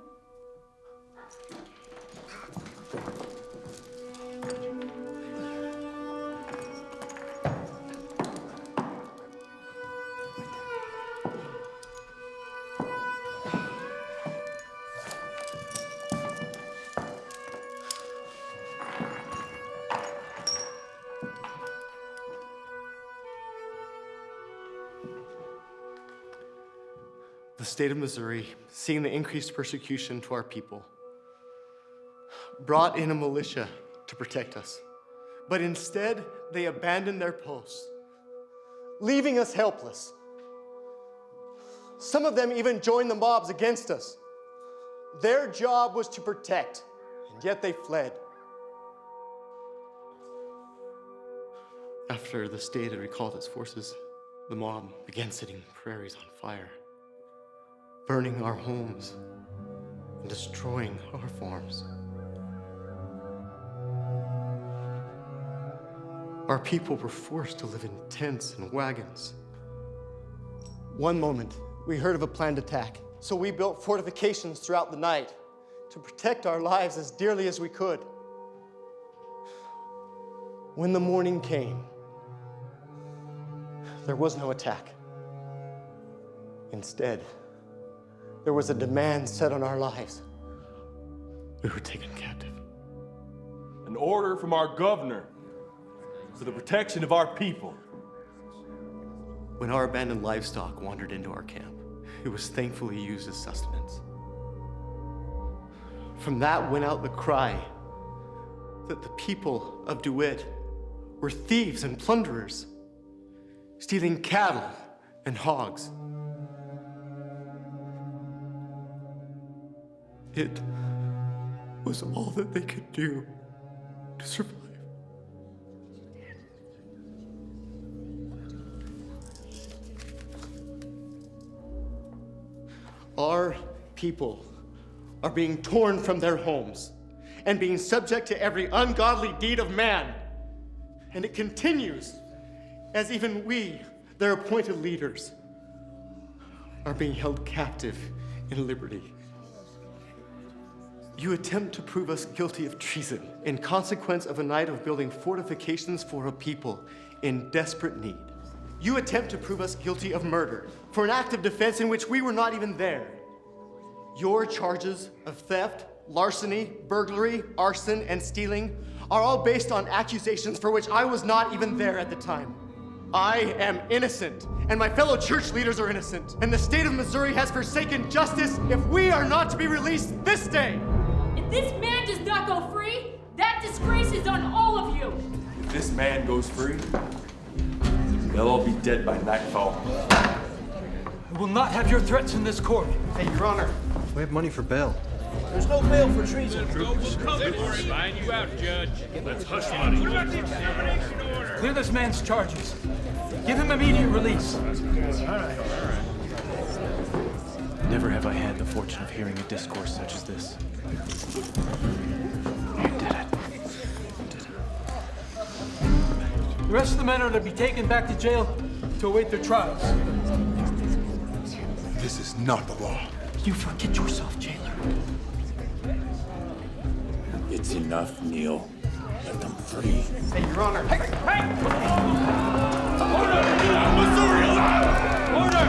The state of Missouri, seeing the increased persecution to our people, brought in a militia to protect us. But instead, they abandoned their posts, leaving us helpless. Some of them even joined the mobs against us. Their job was to protect, and yet they fled. After the state had recalled its forces, the mob began setting prairies on fire, burning our homes and destroying our farms. Our people were forced to live in tents and wagons. One moment, we heard of a planned attack, so we built fortifications throughout the night to protect our lives as dearly as we could. When the morning came, there was no attack. Instead, there was a demand set on our lives. We were taken captive. An order from our governor for the protection of our people. When our abandoned livestock wandered into our camp, it was thankfully used as sustenance. From that went out the cry that the people of DeWitt were thieves and plunderers, stealing cattle and hogs. It was all that they could do to survive. Our people are being torn from their homes and being subject to every ungodly deed of man. And it continues as even we, their appointed leaders, are being held captive in liberty. You attempt to prove us guilty of treason in consequence of a night of building fortifications for a people in desperate need. You attempt to prove us guilty of murder for an act of defense in which we were not even there. Your charges of theft, larceny, burglary, arson, and stealing are all based on accusations for which I was not even there at the time. I am innocent, and my fellow church leaders are innocent, and the state of Missouri has forsaken justice if we are not to be released this day. If this man does not go free, that disgrace is on all of you. If this man goes free, they'll all be dead by nightfall. We will not have your threats in this court. Hey, Your Honor. We have money for bail. There's no bail for treason. Buying you out, Judge. Let's hush money. What about the extermination order? Clear this man's charges. Give him immediate release. Never have I had the fortune of hearing a discourse such as this. You did it. You did it. The rest of the men are to be taken back to jail to await their trials. This is not the law. You forget yourself, jailer. It's enough, Neil. Let them free. Hey, Your Honor. Hey! Order! Missouri alive! Order!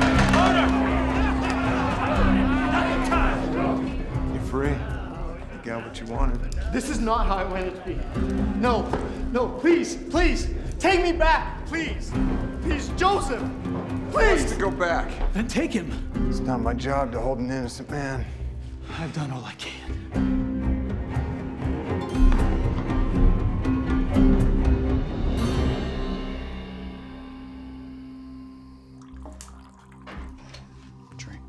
Not the time! You're free. You got what you wanted. This is not how I wanted it to be. No, please, take me back, please. Please, Joseph, please. To go back. Then take him. It's not my job to hold an innocent man. I've done all I can. Drink.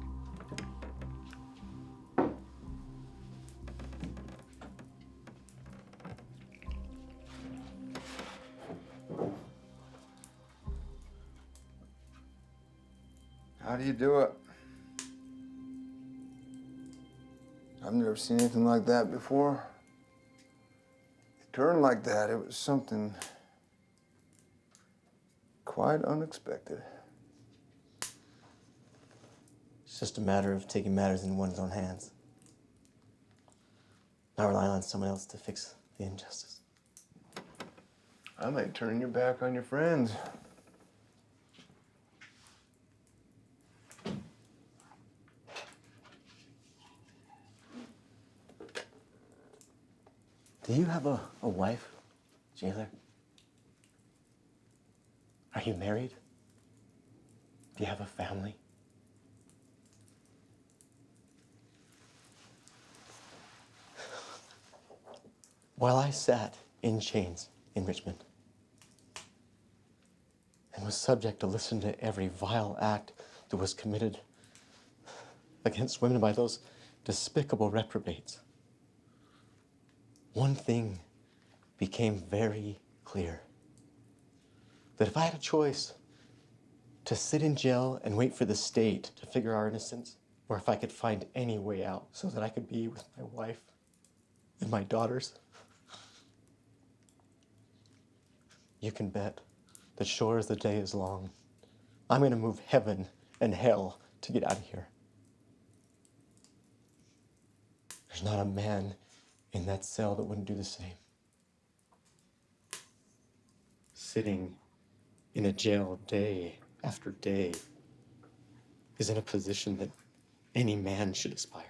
How do you do it? I've never seen anything like that before. To turn like that, it was something quite unexpected. It's just a matter of taking matters in one's own hands. Not relying on someone else to fix the injustice. I might turn your back on your friends. Do you have a wife, jailer? Are you married? Do you have a family? While I sat in chains in Richmond and was subject to listen to every vile act that was committed against women by those despicable reprobates, one thing became very clear. That if I had a choice to sit in jail and wait for the state to figure our innocence, or if I could find any way out so that I could be with my wife and my daughters, you can bet that sure as the day is long, I'm gonna move heaven and hell to get out of here. There's not a man in that cell that wouldn't do the same. Sitting in a jail day after day is in a position that any man should aspire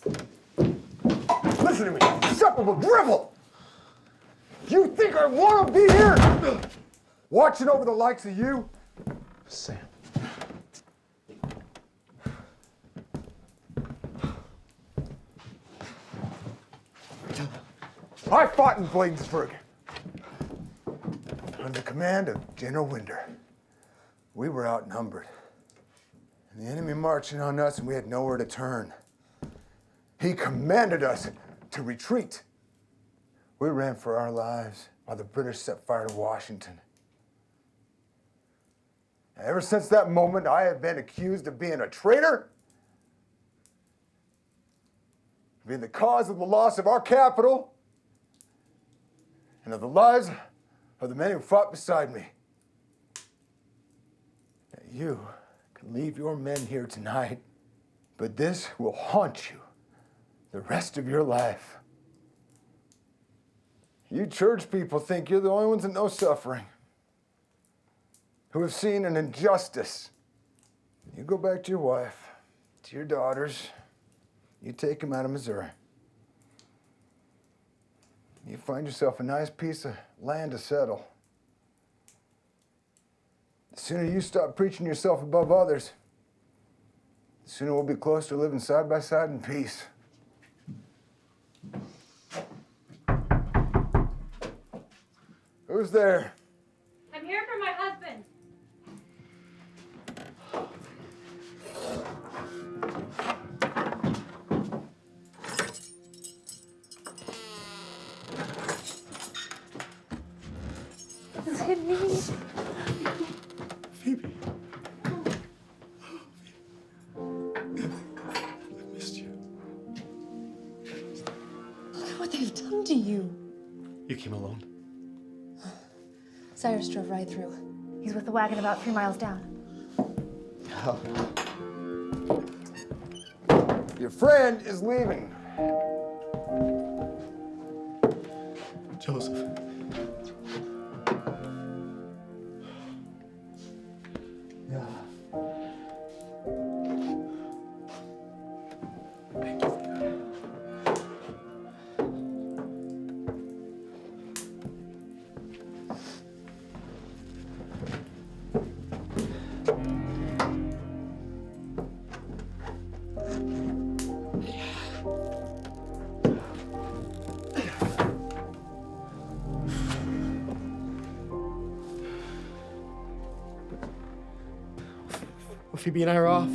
to. Listen to me, insufferable drivel! You think I want to be here watching over the likes of you? Sam. I fought in Bladensburg under command of General Winder. We were outnumbered. And the enemy marching on us and we had nowhere to turn. He commanded us to retreat. We ran for our lives while the British set fire to Washington. And ever since that moment, I have been accused of being a traitor, being the cause of the loss of our capital, and of the lives of the men who fought beside me. Now you can leave your men here tonight, but this will haunt you the rest of your life. You church people think you're the only ones that know suffering, who have seen an injustice. You go back to your wife, to your daughters, you take them out of Missouri. You find yourself a nice piece of land to settle. The sooner you stop preaching yourself above others, the sooner we'll be close to living side by side in peace. Who's there? I'm here for my husband. Is it me? Phoebe. I missed you. Look at what they've done to you. You came alone. Cyrus drove right through. He's with the wagon about 3 miles down. Oh. Your friend is leaving. Joseph. Yeah. Thank you. Phoebe and I are off.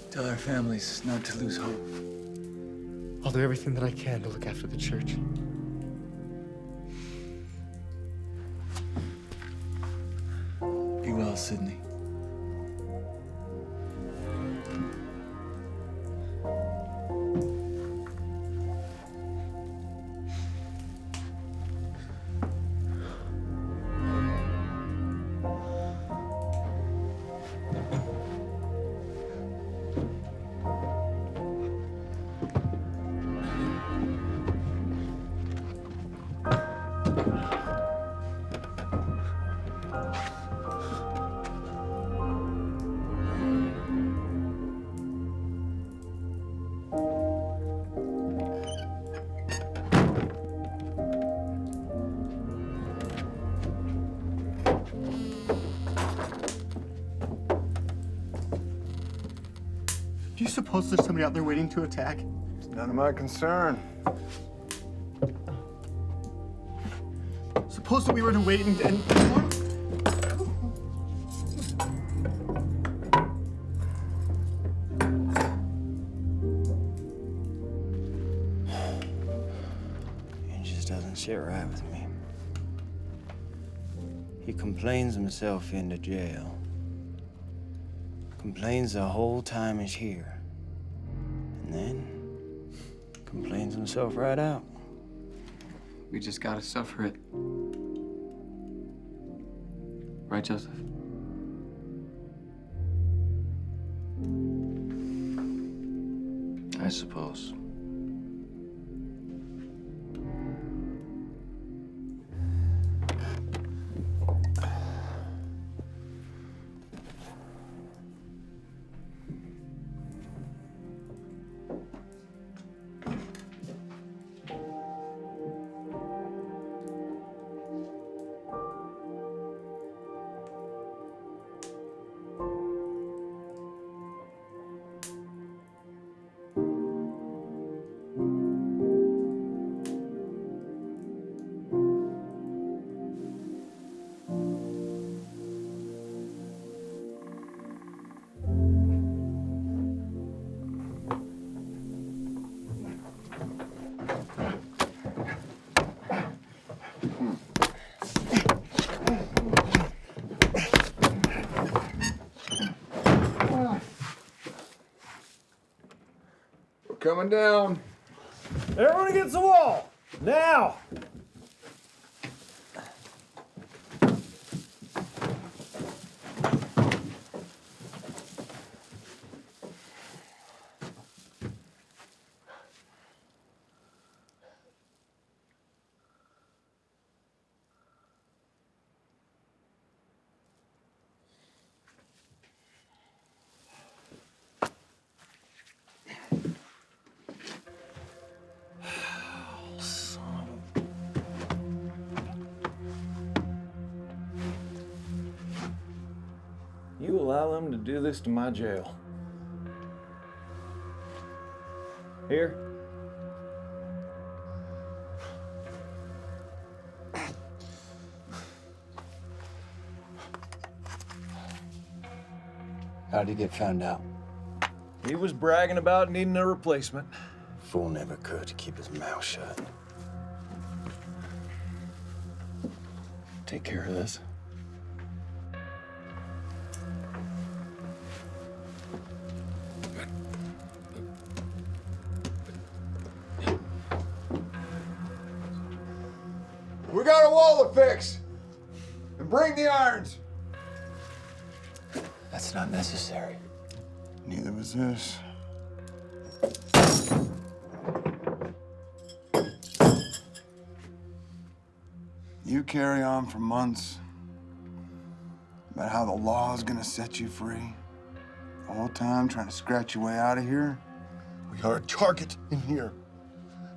Tell our families not to lose hope. I'll do everything that I can to look after the church. Be well, Sydney. Do you suppose there's somebody out there waiting to attack? It's none of my concern. Suppose that we were to wait and... It just doesn't sit right with me. He complains himself into jail. Complains the whole time he's here. And then complains himself right out. We just gotta suffer it. Right, Joseph? I suppose. Coming down. Everyone against the wall! Now! You allow them to do this to my jail. Here. How'd he get found out? He was bragging about needing a replacement. Fool never could keep his mouth shut. Take care of this. We got a wall to fix. And bring the irons. That's not necessary. Neither was this. You carry on for months about how the law is gonna set you free. The whole time trying to scratch your way out of here. We are a target in here.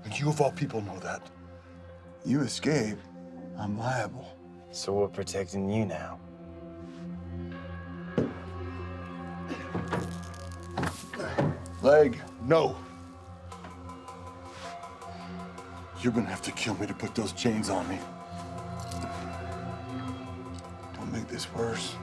And you of all people know that. You escape, I'm liable. So we're protecting you now. Leg. No. You're gonna have to kill me to put those chains on me. Don't make this worse.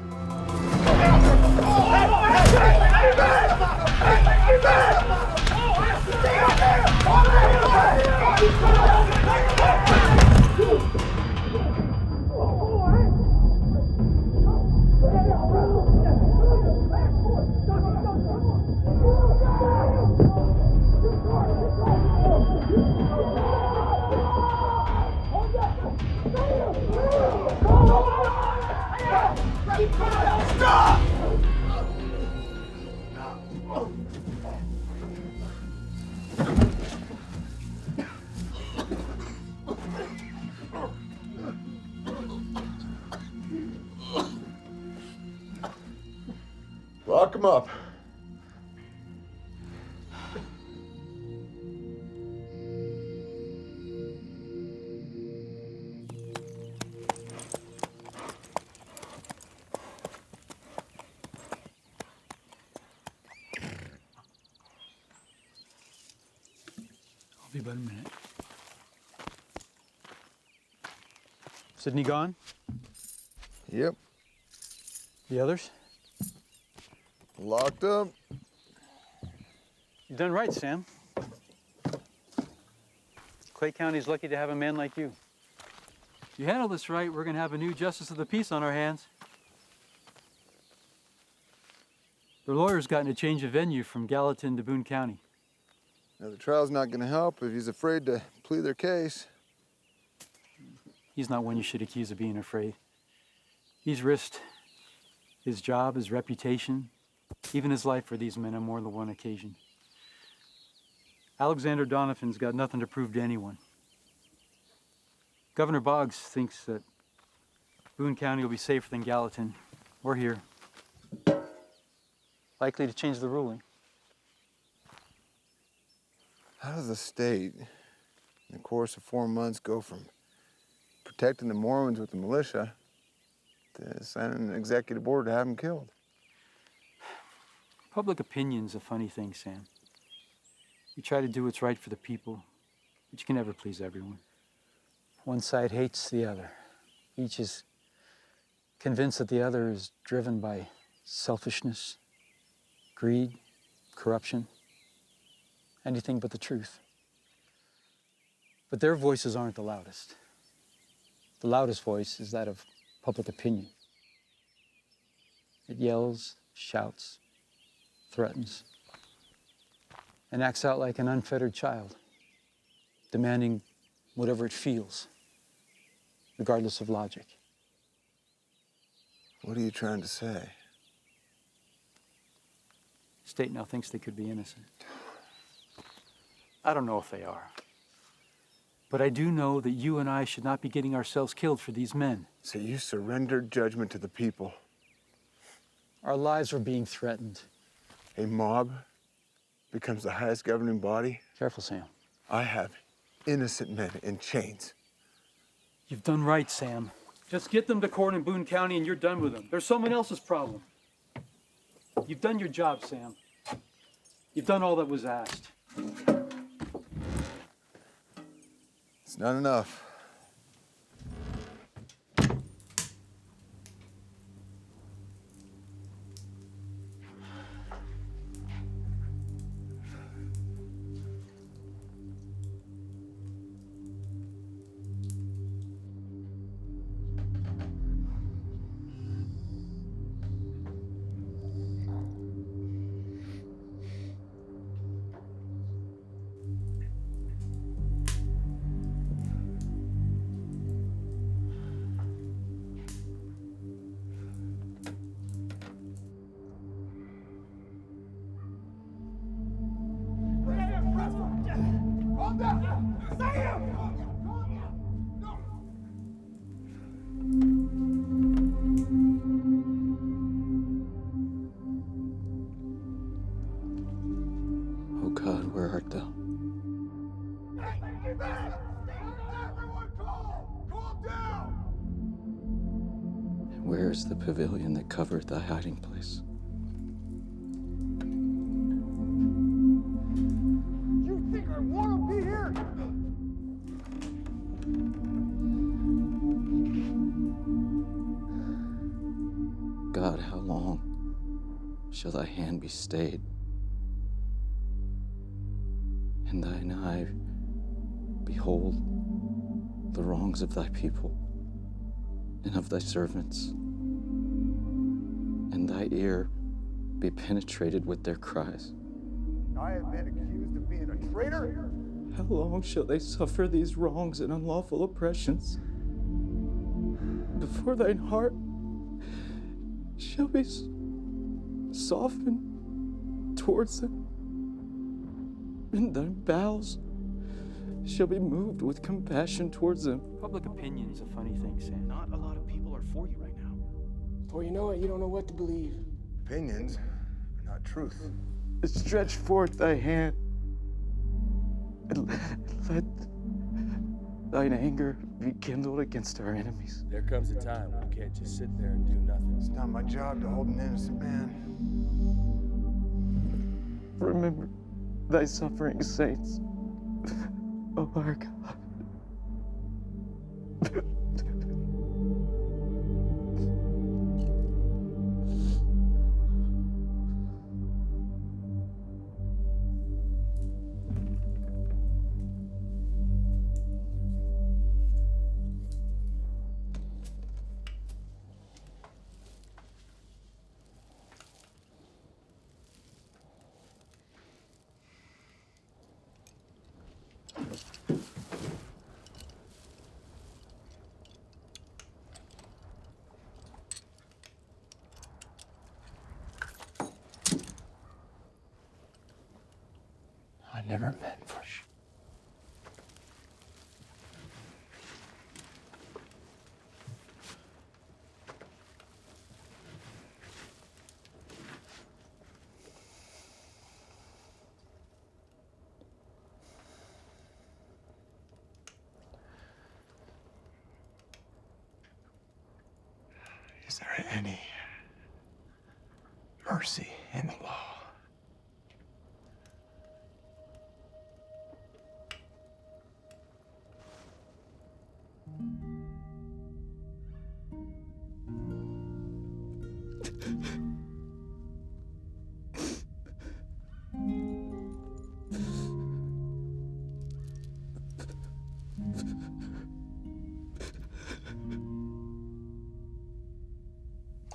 Stop! Lock him up. I'll be about a minute. Sydney gone? Yep. The others? Locked up. You've done right, Sam. Clay County's lucky to have a man like you. If you handle this right, we're going to have a new justice of the peace on our hands. The lawyer's gotten a change of venue from Gallatin to Boone County. Now, the trial's not gonna help if he's afraid to plead their case. He's not one you should accuse of being afraid. He's risked his job, his reputation, even his life for these men on more than one occasion. Alexander Donovan's got nothing to prove to anyone. Governor Boggs thinks that Boone County will be safer than Gallatin. We're here. Likely to change the ruling. How does the state, in the course of 4 months, go from protecting the Mormons with the militia to signing an executive order to have them killed? Public opinion's a funny thing, Sam. You try to do what's right for the people, but you can never please everyone. One side hates the other. Each is convinced that the other is driven by selfishness, greed, corruption, anything but the truth. But their voices aren't the loudest. The loudest voice is that of public opinion. It yells, shouts, threatens, and acts out like an unfettered child, demanding whatever it feels, regardless of logic. What are you trying to say? The state now thinks they could be innocent. I don't know if they are. But I do know that you and I should not be getting ourselves killed for these men. So you surrendered judgment to the people. Our lives were being threatened. A mob becomes the highest governing body. Careful, Sam. I have innocent men in chains. You've done right, Sam. Just get them to court in Boone County and you're done with them. They're someone else's problem. You've done your job, Sam. You've done all that was asked. It's not enough. hurt, though. Hey, back! Everyone calm down! Where is the pavilion that covered thy hiding place? You think I want to be here? God, how long shall thy hand be stayed? And thine eye behold the wrongs of thy people and of thy servants, and thy ear be penetrated with their cries. I have been accused of being a traitor? How long shall they suffer these wrongs and unlawful oppressions before thine heart shall be softened towards them, and thine bowels shall be moved with compassion towards them? Public opinion's a funny thing, Sam. Not a lot of people are for you right now. Before you know it, you don't know what to believe. Opinions are not truth. Stretch forth thy hand and let thine anger be kindled against our enemies. There comes a time when you can't just sit there and do nothing. It's not my job to hold an innocent man. Remember thy suffering saints, O our God. I never meant for you. Is there any mercy in the law?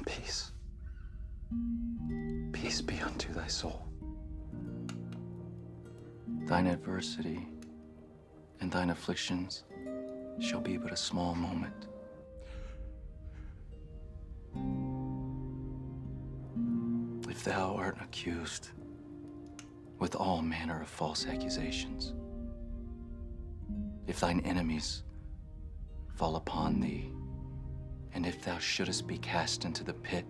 Peace. Peace be unto thy soul. Thine adversity and thine afflictions shall be but a small moment. If thou art accused with all manner of false accusations, if thine enemies fall upon thee, and if thou shouldest be cast into the pit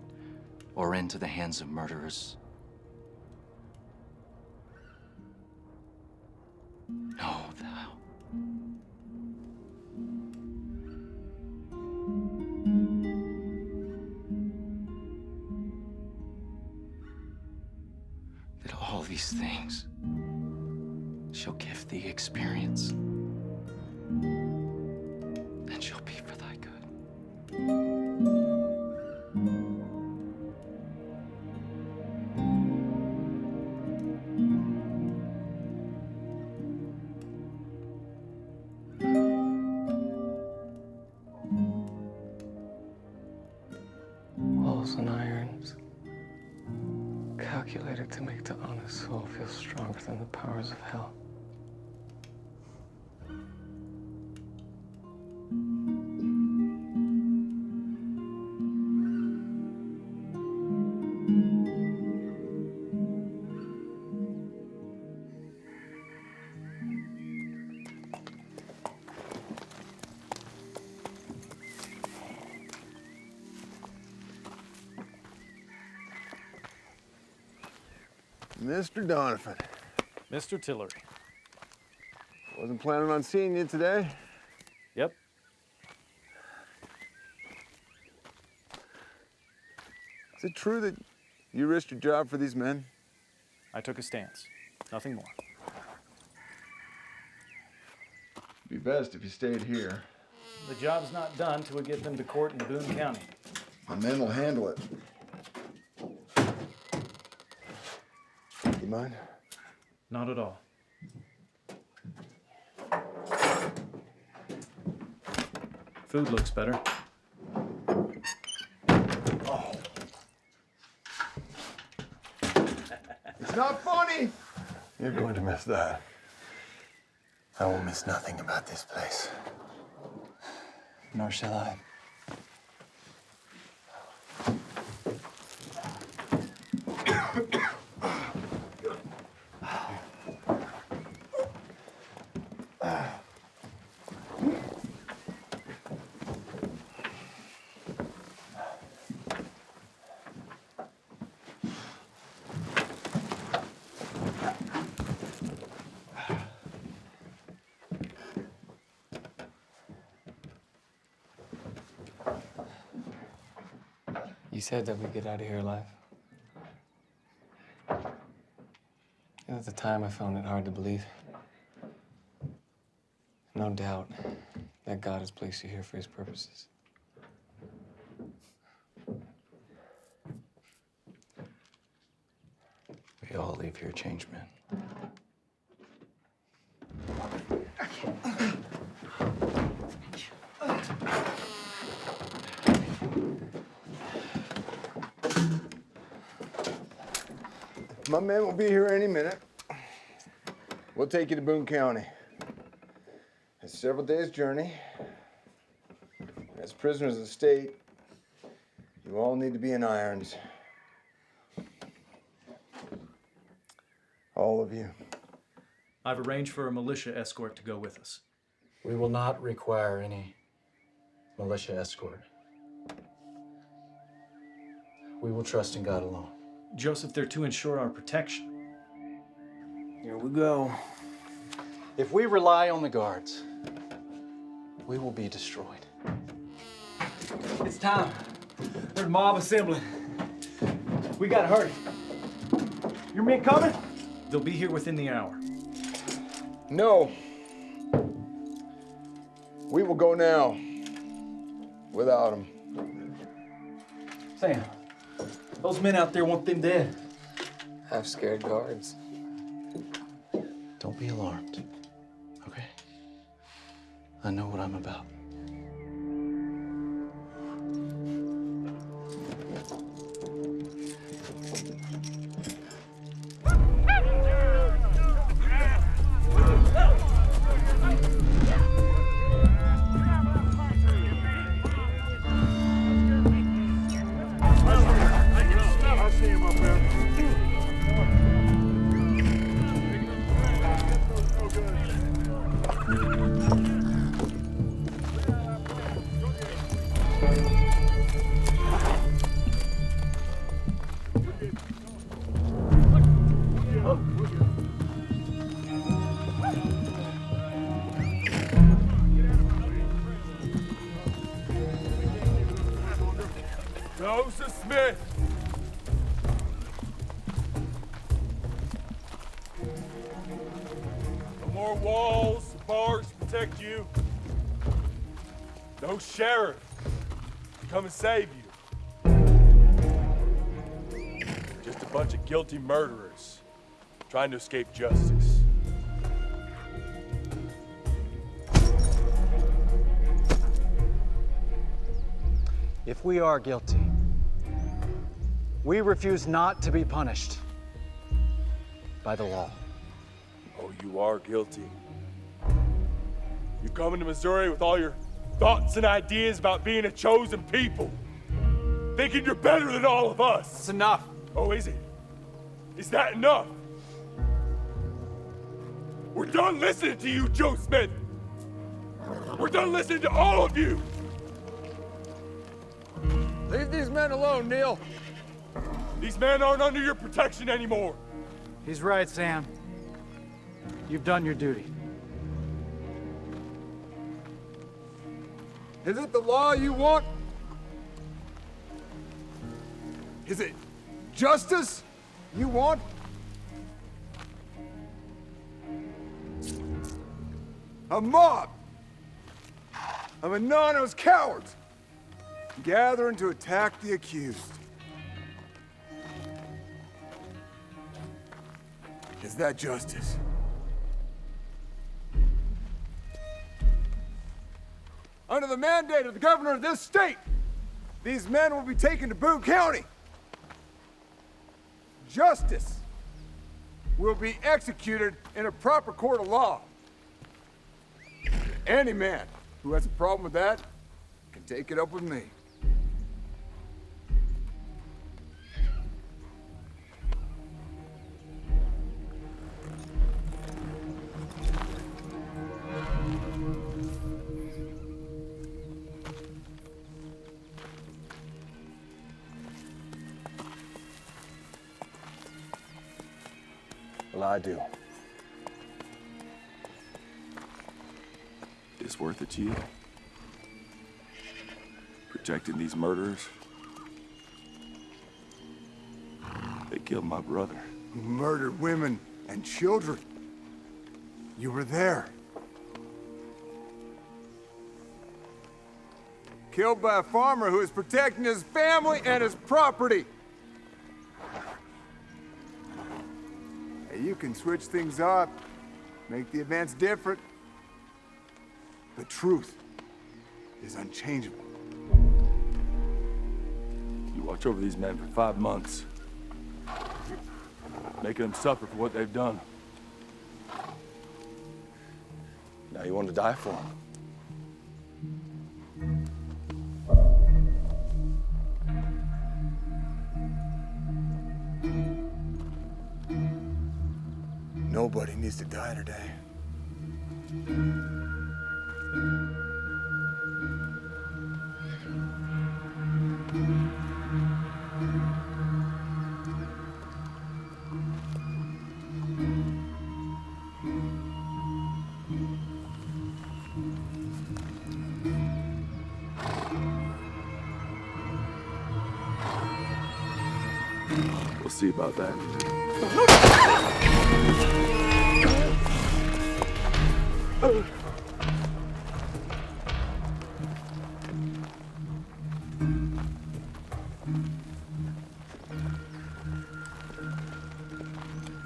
or into the hands of murderers, know thou that all these things shall give thee experience and shall be for thy good. Walls and irons, calculated to make the honest soul feel stronger than the powers of hell. Mr. Donovan, Mr. Tillery. Wasn't planning on seeing you today. Yep. Is it true that you risked your job for these men? I took a stance. Nothing more. It'd be best if you stayed here. The job's not done till we get them to court in Boone County. My men will handle it. You mind? Not at all. Food looks better. Oh. It's not funny! You're going to miss that. I will miss nothing about this place. Nor shall I. You said that we'd get out of here alive. And at the time, I found it hard to believe. No doubt that God has placed you here for his purposes. We all leave here changed men. My men will be here any minute. We'll take you to Boone County. It's several days' journey. As prisoners of the state, you all need to be in irons. All of you. I've arranged for a militia escort to go with us. We will not require any militia escort. We will trust in God alone. Joseph, they're to ensure our protection. Here we go. If we rely on the guards, we will be destroyed. It's time. There's a mob assembling. We gotta hurry. Your men coming? They'll be here within the hour. No. We will go now. Without them. Sam, those men out there want them dead. Have scared guards. Don't be alarmed, okay? I know what I'm about. Joseph Smith! No more walls, bars to protect you. No sheriff to come and save you. Just a bunch of guilty murderers trying to escape justice. If we are guilty, we refuse not to be punished by the law. Oh, you are guilty. You come into Missouri with all your thoughts and ideas about being a chosen people, thinking you're better than all of us. It's enough. Oh, is it? Is that enough? We're done listening to you, Joe Smith. We're done listening to all of you. Leave these men alone, Neil. These men aren't under your protection anymore. He's right, Sam. You've done your duty. Is it the law you want? Is it justice you want? A mob of anonymous cowards gathering to attack the accused. Is that justice? Under the mandate of the governor of this state, these men will be taken to Boone County. Justice will be executed in a proper court of law. Any man who has a problem with that can take it up with me. Well, I do. It's worth it to you? Protecting these murderers? They killed my brother. Who murdered women and children. You were there. Killed by a farmer who is protecting his family and his property. Hey, you can switch things up, make the events different. The truth is unchangeable. You watch over these men for 5 months, making them suffer for what they've done. Now you want to die for them. Nobody needs to die today. We'll see about that.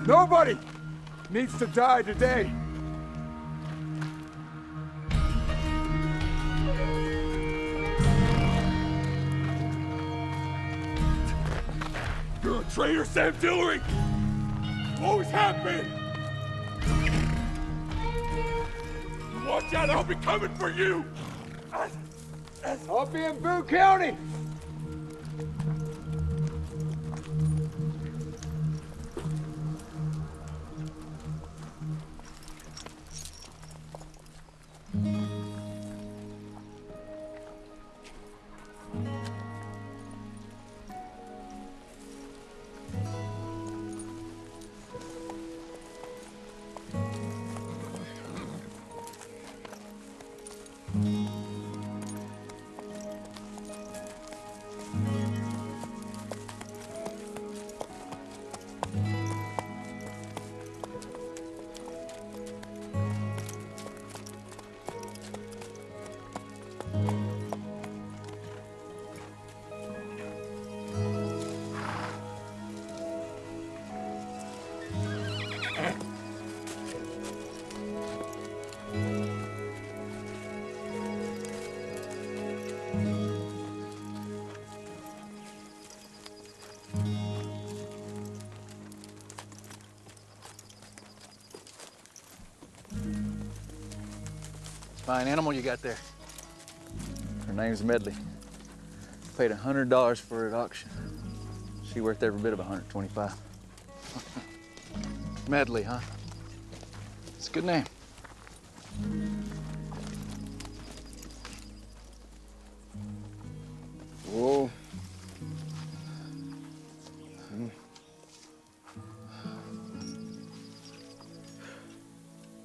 Nobody needs to die today. You're a traitor, Sam Tillery! You always have been! Watch out, I'll be coming for you! I'll be in Boone County! Fine animal you got there. Her name's Medley. Paid $100 for her at auction. She worth every bit of $125. Medley, huh? It's a good name. Whoa.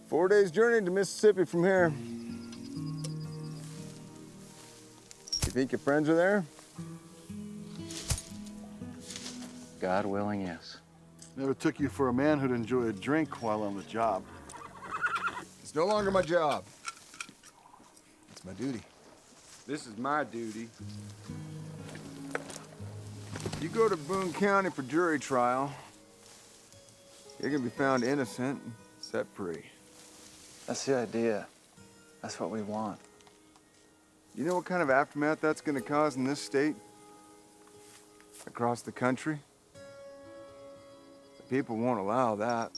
4 days journey to Mississippi from here. You think your friends are there? God willing, yes. Never took you for a man who'd enjoy a drink while on the job. It's no longer my job. It's my duty. This is my duty. You go to Boone County for jury trial, you're gonna be found innocent and set free. That's the idea. That's what we want. You know what kind of aftermath that's gonna cause in this state? Across the country? The people won't allow that.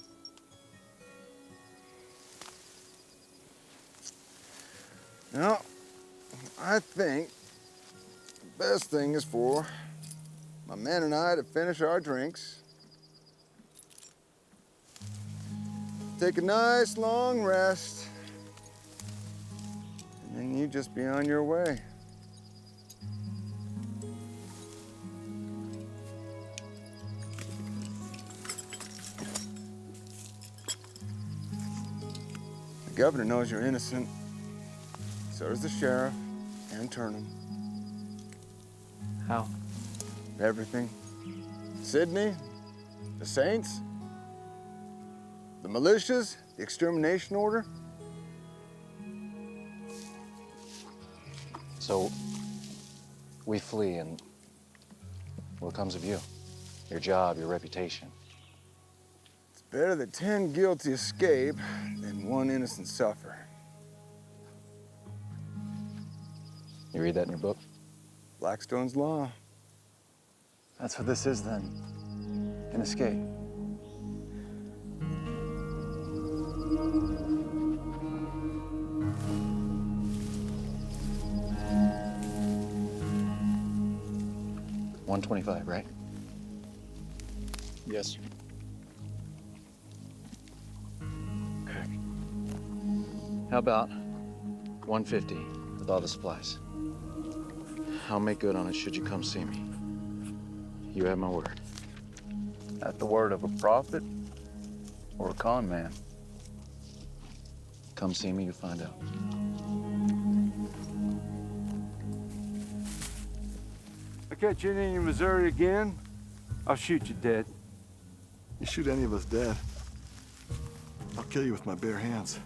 No, I think the best thing is for my men and I to finish our drinks, take a nice long rest, and then you just be on your way. The governor knows you're innocent. So does the sheriff and Turnham. How? Everything. Sydney, the Saints, the militias, the extermination order. So, we flee, and what comes of you? Your job, your reputation. It's better that 10 guilty escape than 1 innocent suffer. You read that in your book? Blackstone's Law. That's what this is then. An escape. $125, right? Yes, sir. Okay. How about $150 with all the supplies? I'll make good on it should you come see me. You have my word. At the word of a prophet or a con man? Come see me, you find out. I catch you in Missouri again, I'll shoot you dead. You shoot any of us dead, I'll kill you with my bare hands.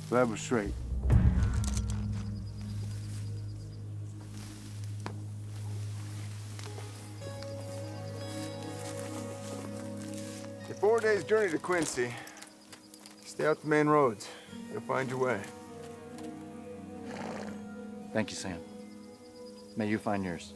So that was straight. Your 4 days journey to Quincy. Stay out the main roads. You'll find your way. Thank you, Sam. May you find yours.